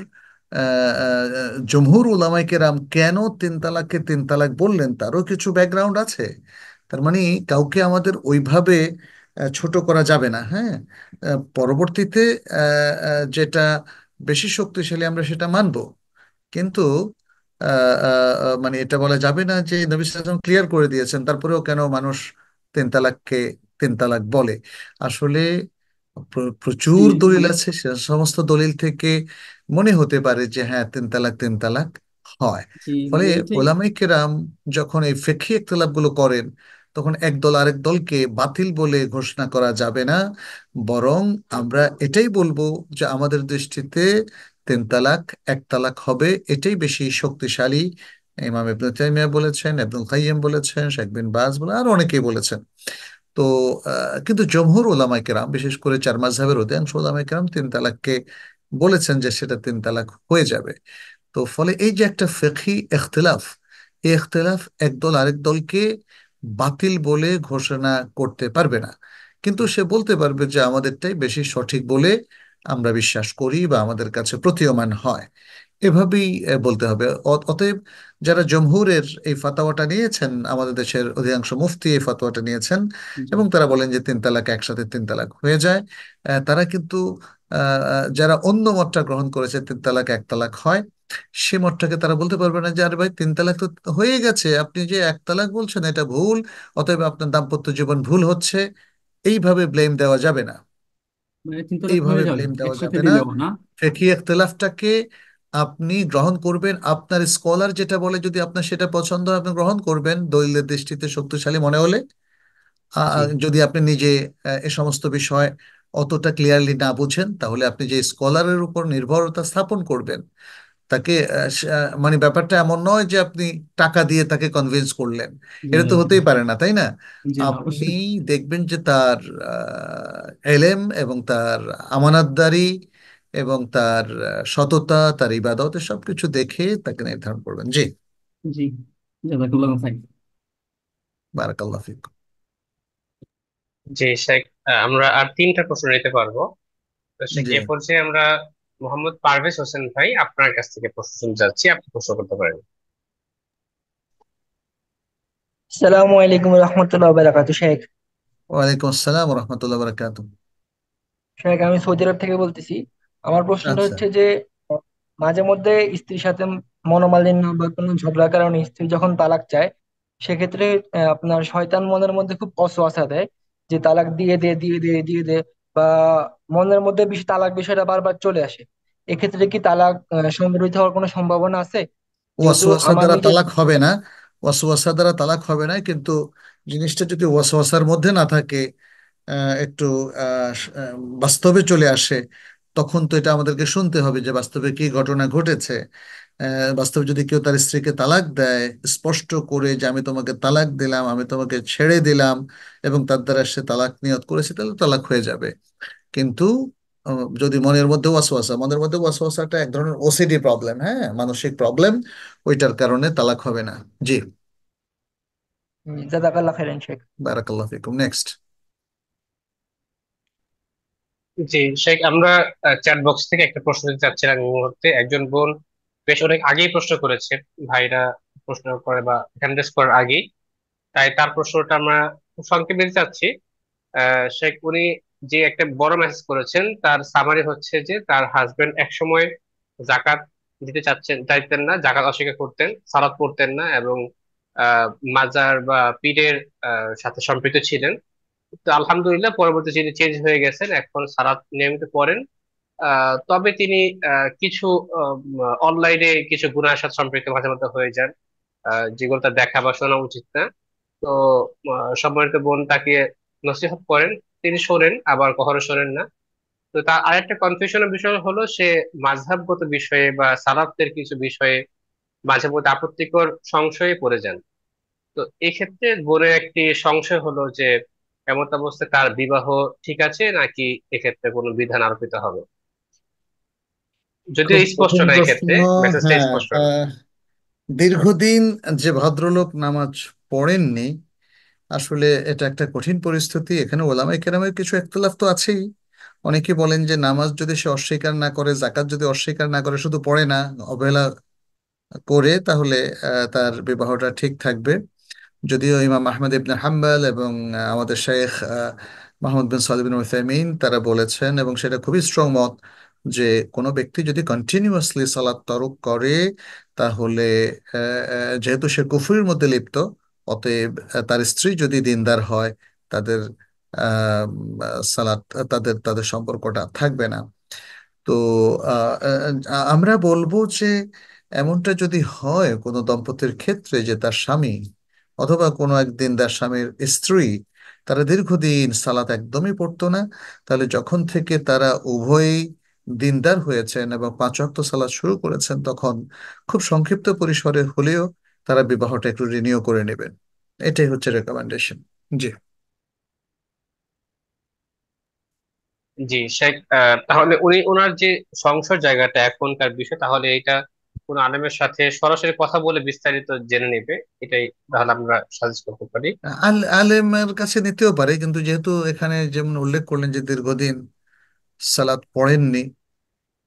B: জমহুর উলামায়ে কেরাম কেন 3 তালাককে 3 তালাক বললেন, তারও কিছু ব্যাকগ্রাউন্ড আছে। তার মানে কাউকে আমাদের ওইভাবে ছোট করা যাবে না। হ্যাঁ, পরবর্তীতে যেটা বেশি শক্তিশালী আমরা সেটা মানব, কিন্তু মানে এটা বলা যাবে না যে নবী সাল্লাল্লাহু আলাইহি ওয়াসাল্লাম ক্লিয়ার করে দিয়েছেন তারপরেও কেন মানুষ 3 তালাককে 3 তালাক বলে। আসলে
D: জি,
B: প্রচুর দলিল
D: মানে
B: আছে, সে সমস্ত দলিল থেকে মনে হতে পারে যে হ্যাঁ 3 তালাক 3 তালাক হয়।
D: জি,
B: ফলে
D: মানে এইটাই।
B: ওলামায়ে কেরাম যখন এই ফিকহি ইখতিলাফ গুলো করেন, তখন এক দল আরেক দলকে বাতিল বলে ঘোষণা করা যাবে না। বরং আমরা এটাই বলবো যে আমাদের দৃষ্টিতে 3 তালাক 1 তালাক হবে, এটাই বেশি শক্তিশালী। ইমাম ইবনে তাইমিয়া বলেছেন, ইবনুল কাইয়্যিম বলেছেন, শেখ বিন বাজ বলে আর অনেকেই বলেছেন। তো কিন্তু জমহুর ওলামায়ে কেরাম, বিশেষ করে চার মাযহাবের অধিকাংশ ওলামায়ে কেরাম 3 তালাককে বলেছেন যে সেটা 3 তালাক হয়ে যাবে। তো ফলে এই যে একটা ফিকহি ইখতিলাফ, এই ইখতিলাফ একদল আরেক দলকে বাতিল বলে ঘোষণা করতে পারবে না। কিন্তু সে বলতে পারবে যে আমাদেরটাই বেশি সঠিক বলে আমরা বিশ্বাস করি বা আমাদের কাছে প্রতীয়মান হয়। এভাবেই বলতে হবে। অতএব যারা জমহুরের এই ফাতাওয়াটা নিয়েছেন, আমাদের দেশের অধিকাংশ মুফতি এই ফাতাওয়াটা নিয়েছেন
D: জি।
B: এবং তারা বলেন যে 3 তালাক একসাথে 3 তালাক হয়ে যায়। তারা কিন্তু যারা অন্য মতটা গ্রহণ করেছে 3 তালাক 1 তালাক হয়, সে মতটাকে তারা বলতে পারবে না যে আরে ভাই 3 তালাক তো হয়ে গেছে, আপনি যে 1 তালাক বলছেন এটা ভুল, অতএব আপনার দাম্পত্য জীবন ভুল হচ্ছে। এইভাবে ব্লেম দেওয়া যাবে না।
D: মানে 3 তালাক হয়ে
B: এইভাবে
D: যাবে
B: ব্লেম দেওয়া
D: একসাথে
B: যাবে না।
D: দিলেও না?
B: ফিকহি ইখতিলাফটাকে আপনি গ্রহণ করবেন, আপনার স্কলার যেটা বলে যদি আপনার সেটা পছন্দ হয় আপনি গ্রহণ করবেন দলিলের দৃষ্টিতে শক্তিশালী মনে হলে।
D: জি।
B: যদি আপনি নিজে এ সমস্ত বিষয় অতটা ক্লিয়ারলি না বুঝেন, তাহলে আপনি যে স্কলারের উপর নির্ভরতা স্থাপন করবেন তাকে মানে ব্যাপারটা এমন নয় যে আপনি টাকা দিয়ে তাকে কনভিন্স করলেন।
D: জি
B: এটা তো
D: জি
B: হতেই পারে না, তাই না?
D: জি, না
B: আপনি
D: অবশ্যই।
B: দেখবেন যে তার এলেম এবং তার আমানতদারি এবং তার সততা, তার ইবাদত সবকিছু দেখে তাকে নির্ধারণ করবেন। জি।
D: জি, জাযাকাল্লাহু খাইর।
B: বারাকাল্লাহ ফিক।
A: জি শেখ, আমরা আর 3টা প্রশ্ন নিতে পারবো। তো শেখ,
B: জি।
A: এ পর্যায়ে আমরা মোহাম্মদ পারভেজ হোসেন ভাই, আপনার কাছ থেকে প্রশ্ন শুনতে যাচ্ছি, আপনি প্রশ্ন করতে পারেন।
E: আসসালামু আলাইকুম রহমতুল্লাহ বারাকাতু। শেখ,
B: ওয়ালাইকুম আসসালাম রহমতুল্লাহ বারাকাতুহ।
E: শেখ আমি সৌদি আরব থেকে বলতেছি। আমার প্রশ্নটা
B: আচ্ছা।
E: হচ্ছে যে আহ, মাঝে মধ্যে স্ত্রীর সাথে মনোমালিন্য বা কোনো ঝগড়ার কারণে স্ত্রী যখন তালাক চায়, সেক্ষেত্রে আপনার শয়তান মনের মধ্যে খুব অসওয়াসা দেয় যে তালাক দিয়ে দে দিয়ে দে দিয়ে দে, বা মনের মধ্যে তালাক বিষয়টা বারবার চলে আসে। এক্ষেত্রে কি তালাক সংঘটিত হওয়ার কোনো সম্ভাবনা আছে? যেহেতু
B: ওয়াসওয়াসা
E: আমার
B: দ্বারা
E: নিজের
B: তালাক হবে না। ওয়াসওয়াসা দ্বারা তালাক হবে না, কিন্তু জিনিসটা যদি ওয়াসওয়াসার মধ্যে না থাকে, একটু বাস্তবে চলে আসে, তখন তো এটা আমাদেরকে শুনতে হবে যে বাস্তবে কি ঘটনা ঘটেছে। বাস্তবে যদি কেউ তার স্ত্রীকে তালাক দেয় স্পষ্ট করে যে আমি তোমাকে তালাক দিলাম, আমি তোমাকে ছেড়ে দিলাম, এবং তার দ্বারা সে তালাক নিয়ত করেছে, তাহলে তালাক হয়ে যাবে। কিন্তু যদি মনের মধ্যে ওয়াসওয়াসাটা এক ধরনের ওসিডি প্রবলেম, হ্যাঁ, মানসিক প্রবলেম, ওইটার কারণে তালাক হবে না। জি।
E: জাযাকাল্লাহ খাইরান শেখ।
B: বারাকাল্লাহ ফিকুম। নেক্সট।
A: জি শেখ, আমরা চ্যাট বক্স থেকে একটা প্রশ্ন দিতে চাচ্ছিলাম এই মুহূর্তে। একজন বোন বেশ অনেক আগেই প্রশ্ন করেছে, ভাইরা প্রশ্ন করে বা হ্যান্ড রেজ করার আগেই, তাই তার প্রশ্নটা আমরা খুব সংক্ষেপে দিতে চাচ্ছি। শেখ, উনি যে একটা বড় মেসেজ করেছেন তার সামারি হচ্ছে যে তার হাজবেন্ড একসময় জাকাত দিতে চাইতেন না, জাকাত অস্বীকার করতেন, সালাত পড়তেন না, এবং আহ মাজার বা পীরের সাথে সম্পৃক্ত ছিলেন। তো আলহামদুলিল্লাহ পরবর্তী তিনি চেঞ্জ হয়ে গেছেন, এখন সালাত নিয়মিত পড়েন। তবে তিনি কিছু অনলাইনে কিছু গুনাহের সাথে সম্পৃক্ত মাঝে মধ্যে হয়ে যান, যেগুলো তার দেখা বা শোনা উচিত না। তো সম্মানিত বোন তাকে নসিহত করেন, তিনি শোনেন আবার কখনো শোনেন না। তো তার আরেকটা কনফিউশনের বিষয় হলো সে মাযহাবগত বিষয়ে বা সালাতের কিছু বিষয়ে মাঝে মধ্যে আপত্তিকর সংশয়ে পড়ে যান। তো এক্ষেত্রে বোনের একটি সংশয় হলো যে এমত অবস্থায় তার বিবাহ ঠিক আছে নাকি এক্ষেত্রে কোনো বিধান আরোপিত হবে। যদিও
B: খুব
A: স্পষ্ট
B: কঠিন
A: না,
B: প্রশ্ন।
A: এক্ষেত্রে মেসেজটা
B: হ্যাঁ।
A: স্পষ্ট না।
B: দীর্ঘদিন যে ভদ্রলোক নামাজ পড়েননি, আসলে এটা একটা কঠিন পরিস্থিতি। এখানে ওলামায়ে কেরামের কিছু ইখতিলাফ তো আছেই। অনেকে বলেন যে নামাজ যদি সে অস্বীকার না করে, জাকাত যদি অস্বীকার না করে, শুধু পড়ে না, অবহেলা করে, তাহলে তার বিবাহটা ঠিক থাকবে। যদিও ইমাম আহমদ ইবনে হাম্বল এবং আমাদের শেখ মাহমুদ বিন সালিহ বিন উসাইমিন তারা বলেছেন, এবং সেটা খুবই স্ট্রং মত, যে কোনো ব্যক্তি যদি কন্টিনিউয়াসলি সালাত তরক করে, তাহলে যেহেতু সে কুফরির মধ্যে লিপ্ত, অতএব তার স্ত্রী যদি দিনদার হয়, তাদের আহ, সালাত, তাদের তাদের সম্পর্কটা থাকবে না। তো আহ, আমরা বলবো যে এমনটা যদি হয় কোনো দম্পতির ক্ষেত্রে, যে তার স্বামী অথবা কোনো একদিন তার স্বামীর স্ত্রী তারা দীর্ঘদিন সালাত একদমই পড়তো না, তাহলে যখন থেকে তারা উভয়ই দিনদার হয়েছেন এবং 5 ওয়াক্ত সালাত শুরু করেছেন, তখন খুব সংক্ষিপ্ত পরিসরে হলেও তারা বিবাহটা একটু রিনিউ করে নেবেন। এটাই হচ্ছে রেকমেন্ডেশন। জি।
A: জি শেখ, তাহলে উনি ওনার যে সংশয় জায়গাটা এখনকার বিষয়, তাহলে এটা কোনো আলেমের সাথে সরাসরি কথা বলে বিস্তারিত জেনে নেবে, এটাই তাহলে আমরা সাজেস্ট করতে পারি।
B: আলেমের কাছে নিতেও পারে, কিন্তু যেহেতু এখানে যেমন উল্লেখ করলেন যে দীর্ঘদিন সালাত পড়েননি,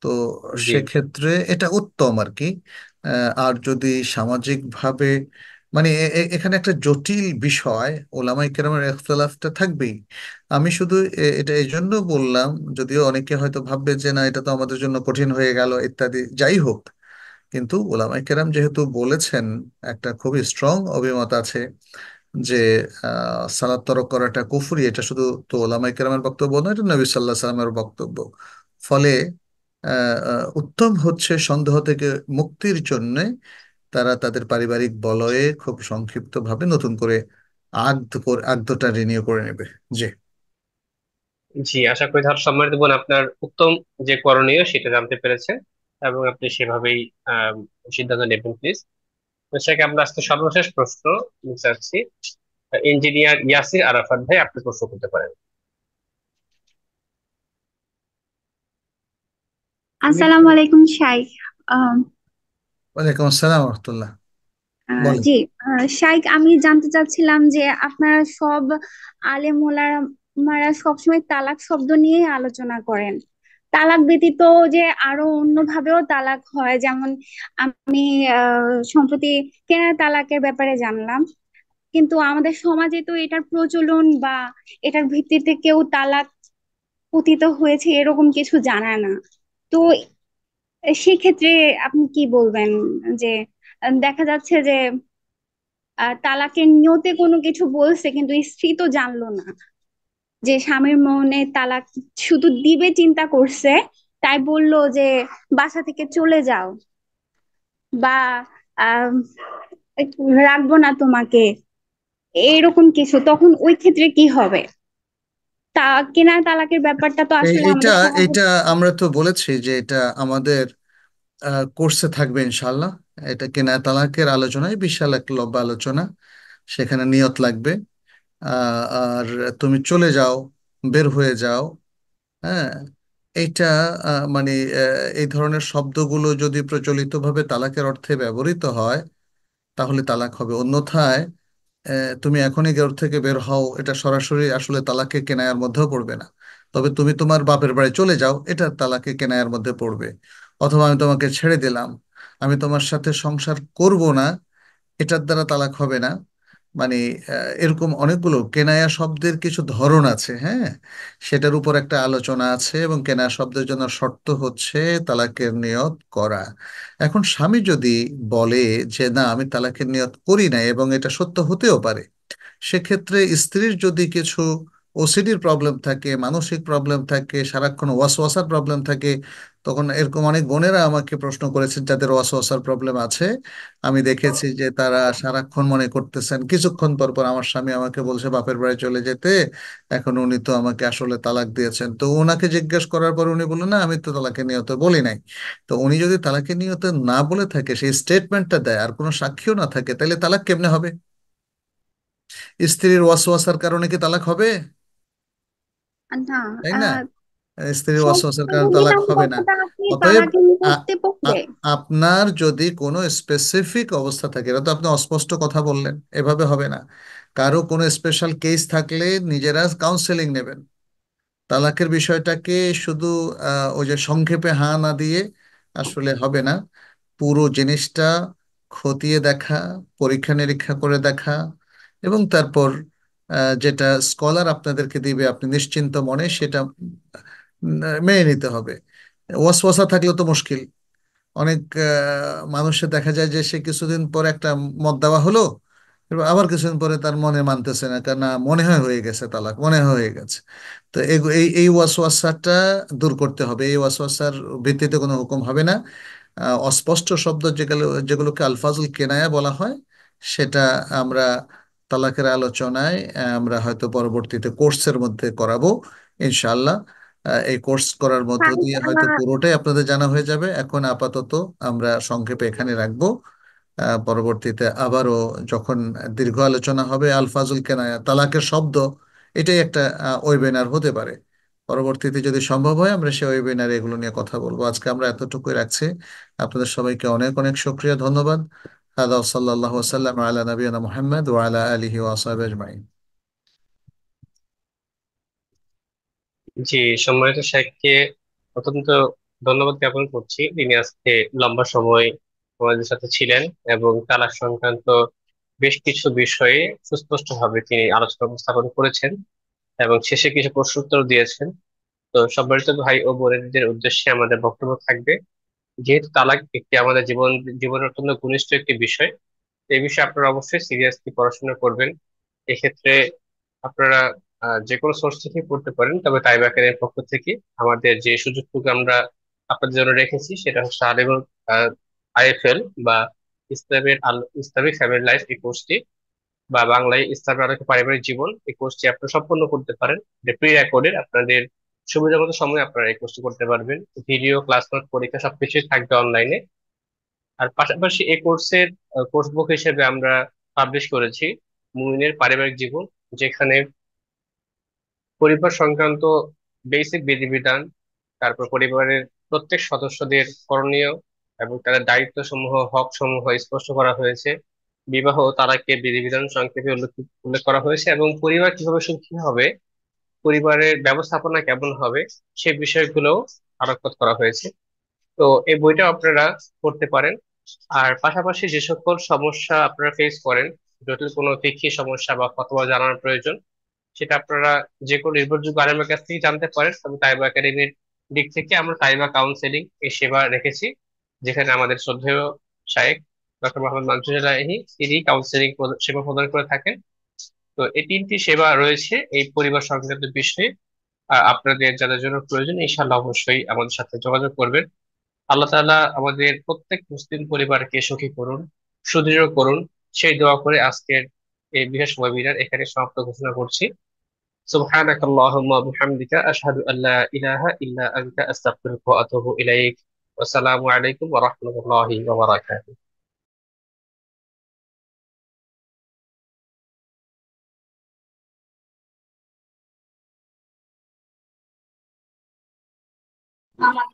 B: তো
A: জি।
B: সেক্ষেত্রে এটা উত্তম আর কি। আর যদি সামাজিকভাবে মানে এখানে একটা জটিল বিষয়, ওলামাই কেরামের ইখতিলাফটা থাকবেই। আমি শুধু এটা এই জন্য বললাম, যদিও অনেকে হয়তো ভাববে যে না এটা তো আমাদের জন্য কঠিন হয়ে গেল ইত্যাদি, যাই হোক, কিন্তু ওলামাই কেরাম যেহেতু বলেছেন, একটা খুবই স্ট্রং অভিমত আছে যে সালাত তরক করাটা কুফরি। এটা শুধু তো ওলামাই কেরামের বক্তব্য নয়, এটা নবী সাল্লাহ সাল্লামের বক্তব্য। ফলে উত্তম হচ্ছে সন্দেহ থেকে মুক্তির জন্য তারা তাদের পারিবারিক বলয়ে খুব সংক্ষিপ্তভাবে নতুন করে আগদটা রিনিউ করে নেবে। জি।
A: জি, আশা করি তাহলে সম্মানিত বোন আপনার উত্তম যে করণীয় সেটা জানতে পেরেছেন, এবং আপনি সেভাবেই আহ সিদ্ধান্ত নেবেন প্লিজ। সেটাকে আমরা আজকে সর্বশেষ প্রশ্ন নিতে চাচ্ছি। ইঞ্জিনিয়ার ইয়াসির আরাফাত ভাই, আপনি প্রশ্ন করতে পারেন।
F: আসসালামু আলাইকুম শাইখ। আহ,
B: ওয়ালাইকুম আসসালাম রহমতুল্লাহ। বলেন।
F: জি, শাইখ, আমি জানতে চাচ্ছিলাম যে আপনারা সব আলেম ওলামারা সবসময় তালাক শব্দ নিয়ে আলোচনা করেন। তালাক ব্যতীত যে আরো অন্যভাবেও তালাক হয়, যেমন আমি সম্প্রতি কেনা তালাকের ব্যাপারে জানলাম, কিন্তু আমাদের সমাজে তো এটার প্রচলন বা এটার ভিত্তিতে কেউ তালাক পতিত হয়েছে এরকম কিছু জানা না। তো সেক্ষেত্রে আপনি কি বলবেন যে দেখা যাচ্ছে যে তালাকের নিয়তে কোনো কিছু বলছে কিন্তু স্ত্রী তো জানলো না, যে স্বামীর মনে তালাক শুধু দিবে চিন্তা করছে, তাই বলল যে বাসা থেকে চলে যাও বা আহ রাখবো না তোমাকে, এরকম কিছু, তখন ওই ক্ষেত্রে কি হবে? তা কেনা তালাকের ব্যাপারটা তো আসলে
B: এটা
F: আমাদের সমাজে।
B: এটা আমরা তো বলেছি যে এটা আমাদের কোর্সে থাকবে ইনশাল্লাহ। এটা কেনা তালাকের আলোচনায় বিশাল এক লম্বা আলোচনা, সেখানে নিয়ত লাগবে। আর তুমি চলে যাও, বের হয়ে যাও, হ্যাঁ, এইটা মানে এই ধরনের শব্দগুলো যদি প্রচলিতভাবে তালাকের অর্থে ব্যবহৃত হয় তাহলে তালাক হবে। অন্যথায় তুমি এখনই ঘর থেকে বের হও, এটা সরাসরি আসলে তালাকে কেনায়ার মধ্যেও পড়বে না। তবে তুমি তোমার বাপের বাড়ি চলে যাও, এটা তালাকে কেনায়ার মধ্যে পড়বে। অথবা আমি তোমাকে ছেড়ে দিলাম, আমি তোমার সাথে সংসার করব না, এটার দ্বারা তালাক হবে না। মানে এরকম অনেকগুলো কেনায়া শব্দের কিছু ধরন আছে, হ্যাঁ, সেটার উপর একটা আলোচনা আছে। এবং কেনায়া শব্দের জন্য শর্ত হচ্ছে তালাকের নিয়ত করা। এখন স্বামী যদি বলে যে না আমি তালাকের নিয়ত করি না, এবং এটা সত্য হতেও পারে, সেক্ষেত্রে স্ত্রীর যদি কিছু ওসিডির প্রবলেম থাকে, মানসিক প্রবলেম থাকে, সারাক্ষণ ওয়াসওয়াসার প্রবলেম থাকে, তখন এরকম অনেক বোনেরা আমাকে প্রশ্ন করেছেন যাদের ওয়াসওয়াসার প্রবলেম আছে। আমি দেখেছি যে তারা সারাক্ষণ মনে করতেছেন, কিছুক্ষণ পর পর আমার স্বামী আমাকে বলছে বাপের বাড়ি চলে যেতে, এখন উনি তো আমাকে আসলে তালাক দিয়েছেন। তো ওনাকে জিজ্ঞেস করার পর উনি বললেন না আমি তো তালাকের নিয়ত বলি নাই। তো উনি যদি তালাকের নিয়ত না বলে থাকে, সেই স্টেটমেন্টটা দেয় আর কোনো সাক্ষীও না থাকে, তাহলে তালাক কেমনে হবে? স্ত্রীর ওয়াসওয়াসার কারণে কি তালাক হবে?
F: না,
B: তাই না?
F: আহ
B: স্ত্রীর
F: সব
B: ওয়াসওয়াসার কারণে
F: কারণে
B: তালাক
F: আমি
B: হবে না।
F: কতটা আপনি
B: অতএব
F: তালাকের
B: আ-
F: করতে পারবে?
B: আপনার যদি কোনো স্পেসিফিক অবস্থা থাকে, এটা তো আপনি অস্পষ্ট কথা বললেন, এভাবে হবে না। কারো কোনো স্পেশাল কেস থাকলে নিজেরা কাউন্সেলিং নেবেন। তালাকের বিষয়টাকে শুধু ওই যে সংক্ষেপে হা না দিয়ে আসলে হবে না। পুরো জিনিসটা খতিয়ে দেখা, পরীক্ষা নিরীক্ষা করে দেখা, এবং তারপর যেটা স্কলার আপনাদেরকে দিবে আপনি নিশ্চিন্ত মনে সেটা মেনে নিতে হবে। ওয়াসওয়াসা থাকলে তো মুশকিল। অনেক মানুষের দেখা যায় যে সে কিছুদিন পর একটা মত দেওয়া হলো, এবার আবার কিছুদিন পরে তার মনে মানতেছে না, কারণ না মনে হয় হয়ে গেছে তালাক, মনে হয় হয়ে গেছে। তো এই এই ওয়াসওয়াসাটা দূর করতে হবে। এই ওয়াসওয়াসার ভিত্তিতে কোনো হুকুম হবে না। অস্পষ্ট শব্দ যেগুলো, যেগুলোকে আলফাজুল কেনায়া বলা হয়, সেটা আমরা তালাকের আলোচনায় আমরা হয়তো পরবর্তীতে কোর্সের মধ্যে করাবো ইনশাআল্লাহ। এই কোর্স করার মধ্য
F: তাই,
B: দিয়ে হয়তো পুরোটাই আপনাদের জানা হয়ে যাবে। এখন আপাতত আমরা সংক্ষেপে এখানে রাখবো। পরবর্তীতে আবারও যখন দীর্ঘ আলোচনা হবে আলফাজুল কেনায়া তালাকের শব্দ, এটাই একটা ওয়েবিনার হতে পারে। পরবর্তীতে যদি সম্ভব হয় আমরা সেই ওয়েবিনারে এগুলো নিয়ে কথা বলবো। আজকে আমরা এতটুকুই রাখছি। আপনাদের সবাইকে অনেক অনেক শুকরিয়া, ধন্যবাদ। হাদা সাল্লাল্লাহু ওয়াসাল্লাম আলা নবিয়িনা মুহাম্মদ ওয়া আলা আলিহি ওয়া আসহাবিহি আজমাইন।
A: জি, সম্মানিত শেখকে অত্যন্ত ধন্যবাদ জ্ঞাপন করছি। তিনি আজকে লম্বা সময় আমাদের সাথে ছিলেন এবং তালাক সংক্রান্ত বেশ কিছু বিষয়ে সুস্পষ্টভাবে তিনি আলোচনা উপস্থাপন করেছেন এবং শেষে কিছু প্রশ্ন উত্তর দিয়েছেন। তো সম্মানিত ভাই ও বোনেদের উদ্দেশ্যে আমাদের বক্তব্য থাকবে, যেহেতু তালাক একটি আমাদের জীবনের অত্যন্ত ঘনিষ্ঠ একটি বিষয়, এই বিষয়ে আপনারা অবশ্যই সিরিয়াসলি পড়াশোনা করবেন। এক্ষেত্রে আপনারা যে কোনো সোর্স থেকে পড়তে পারেন, তবে তাইবাকের পক্ষ থেকে আমাদের যে সুযোগটুকু আমরা আপনাদের জন্য রেখেছি সেটা হচ্ছে আলিমুল আইএফএল বা ইসলামিক ফ্যামিলি লাইফ, এই কোর্সটি, বা বাংলায় ইসলামের আলোকে পারিবারিক জীবন, এই কোর্সটি আপনারা সম্পন্ন করতে পারেন। এটা প্রি রেকর্ডেড, আপনাদের সুবিধা মতো সময় আপনারা এই কোর্সটি করতে পারবেন। ভিডিও ক্লাস নোট পরীক্ষা সবকিছুই থাকবে অনলাইনে। আর পাশাপাশি এই কোর্সের কোর্স বুক হিসেবে আমরা পাবলিশ করেছি মুমিনের পারিবারিক জীবন, যেখানে পরিবার সংক্রান্ত বেসিক বিধিবিধান, তারপর পরিবারের প্রত্যেক সদস্যদের করণীয় এবং তাদের দায়িত্ব সমূহ, হক সমূহ স্পষ্ট করা হয়েছে। বিবাহ ও তালাকের বিধিবিধান সংক্ষেপে উল্লেখ উল্লেখ করা হয়েছে এবং পরিবার কিভাবে সুখী হবে, পরিবারের ব্যবস্থাপনা কেমন হবে, সে বিষয়গুলো আলোকপাত করা হয়েছে। তো এই বইটা আপনারা পড়তে পারেন। আর পাশাপাশি যে সকল সমস্যা আপনারা ফেস করেন, জটিল কোনো ফিকহি সমস্যা বা ফতোয়া জানার প্রয়োজন, সেটা আপনারা যে কোনো নির্ভরযোগ্য আলেমের কাছ থেকে জানতে পারেন। তবে তাইবা একাডেমির দিক থেকে আমরা তাইবা কাউন্সেলিং এই সেবা রেখেছি, যেখানে আমাদের শ্রদ্ধেয় শায়েখ ডক্টর মোহাম্মদ মানসুর এলাহি তিনি কাউন্সেলিং সেবা প্রদান করে থাকেন। তো এই তিনটি সেবা রয়েছে এই পরিবার সংক্রান্ত বিষয়ে। আপনাদের যাদের জন্য প্রয়োজন, ইনশাআল্লাহ অবশ্যই আমাদের সাথে যোগাযোগ করবেন। আল্লাহ তাআলা আমাদের প্রত্যেক মুসলিম পরিবারকে সুখী করুন, সুদৃঢ় করুন, সেই দোয়া করে আজকের এই বিশেষ ওয়েবিনার এখানে সমাপ্ত ঘোষণা করছি। সুবহানাক আল্লাহুম্মা ওয়া বিহামদিকা আশহাদু আল্লা ইলাহা ইল্লা আনতা আস্তাগফিরুকা ওয়া আতুবু ইলাইক। আসসালামু আলাইকুম ওয়া রাহমাতুল্লাহি ওয়া বারাকাতুহু।
F: আমার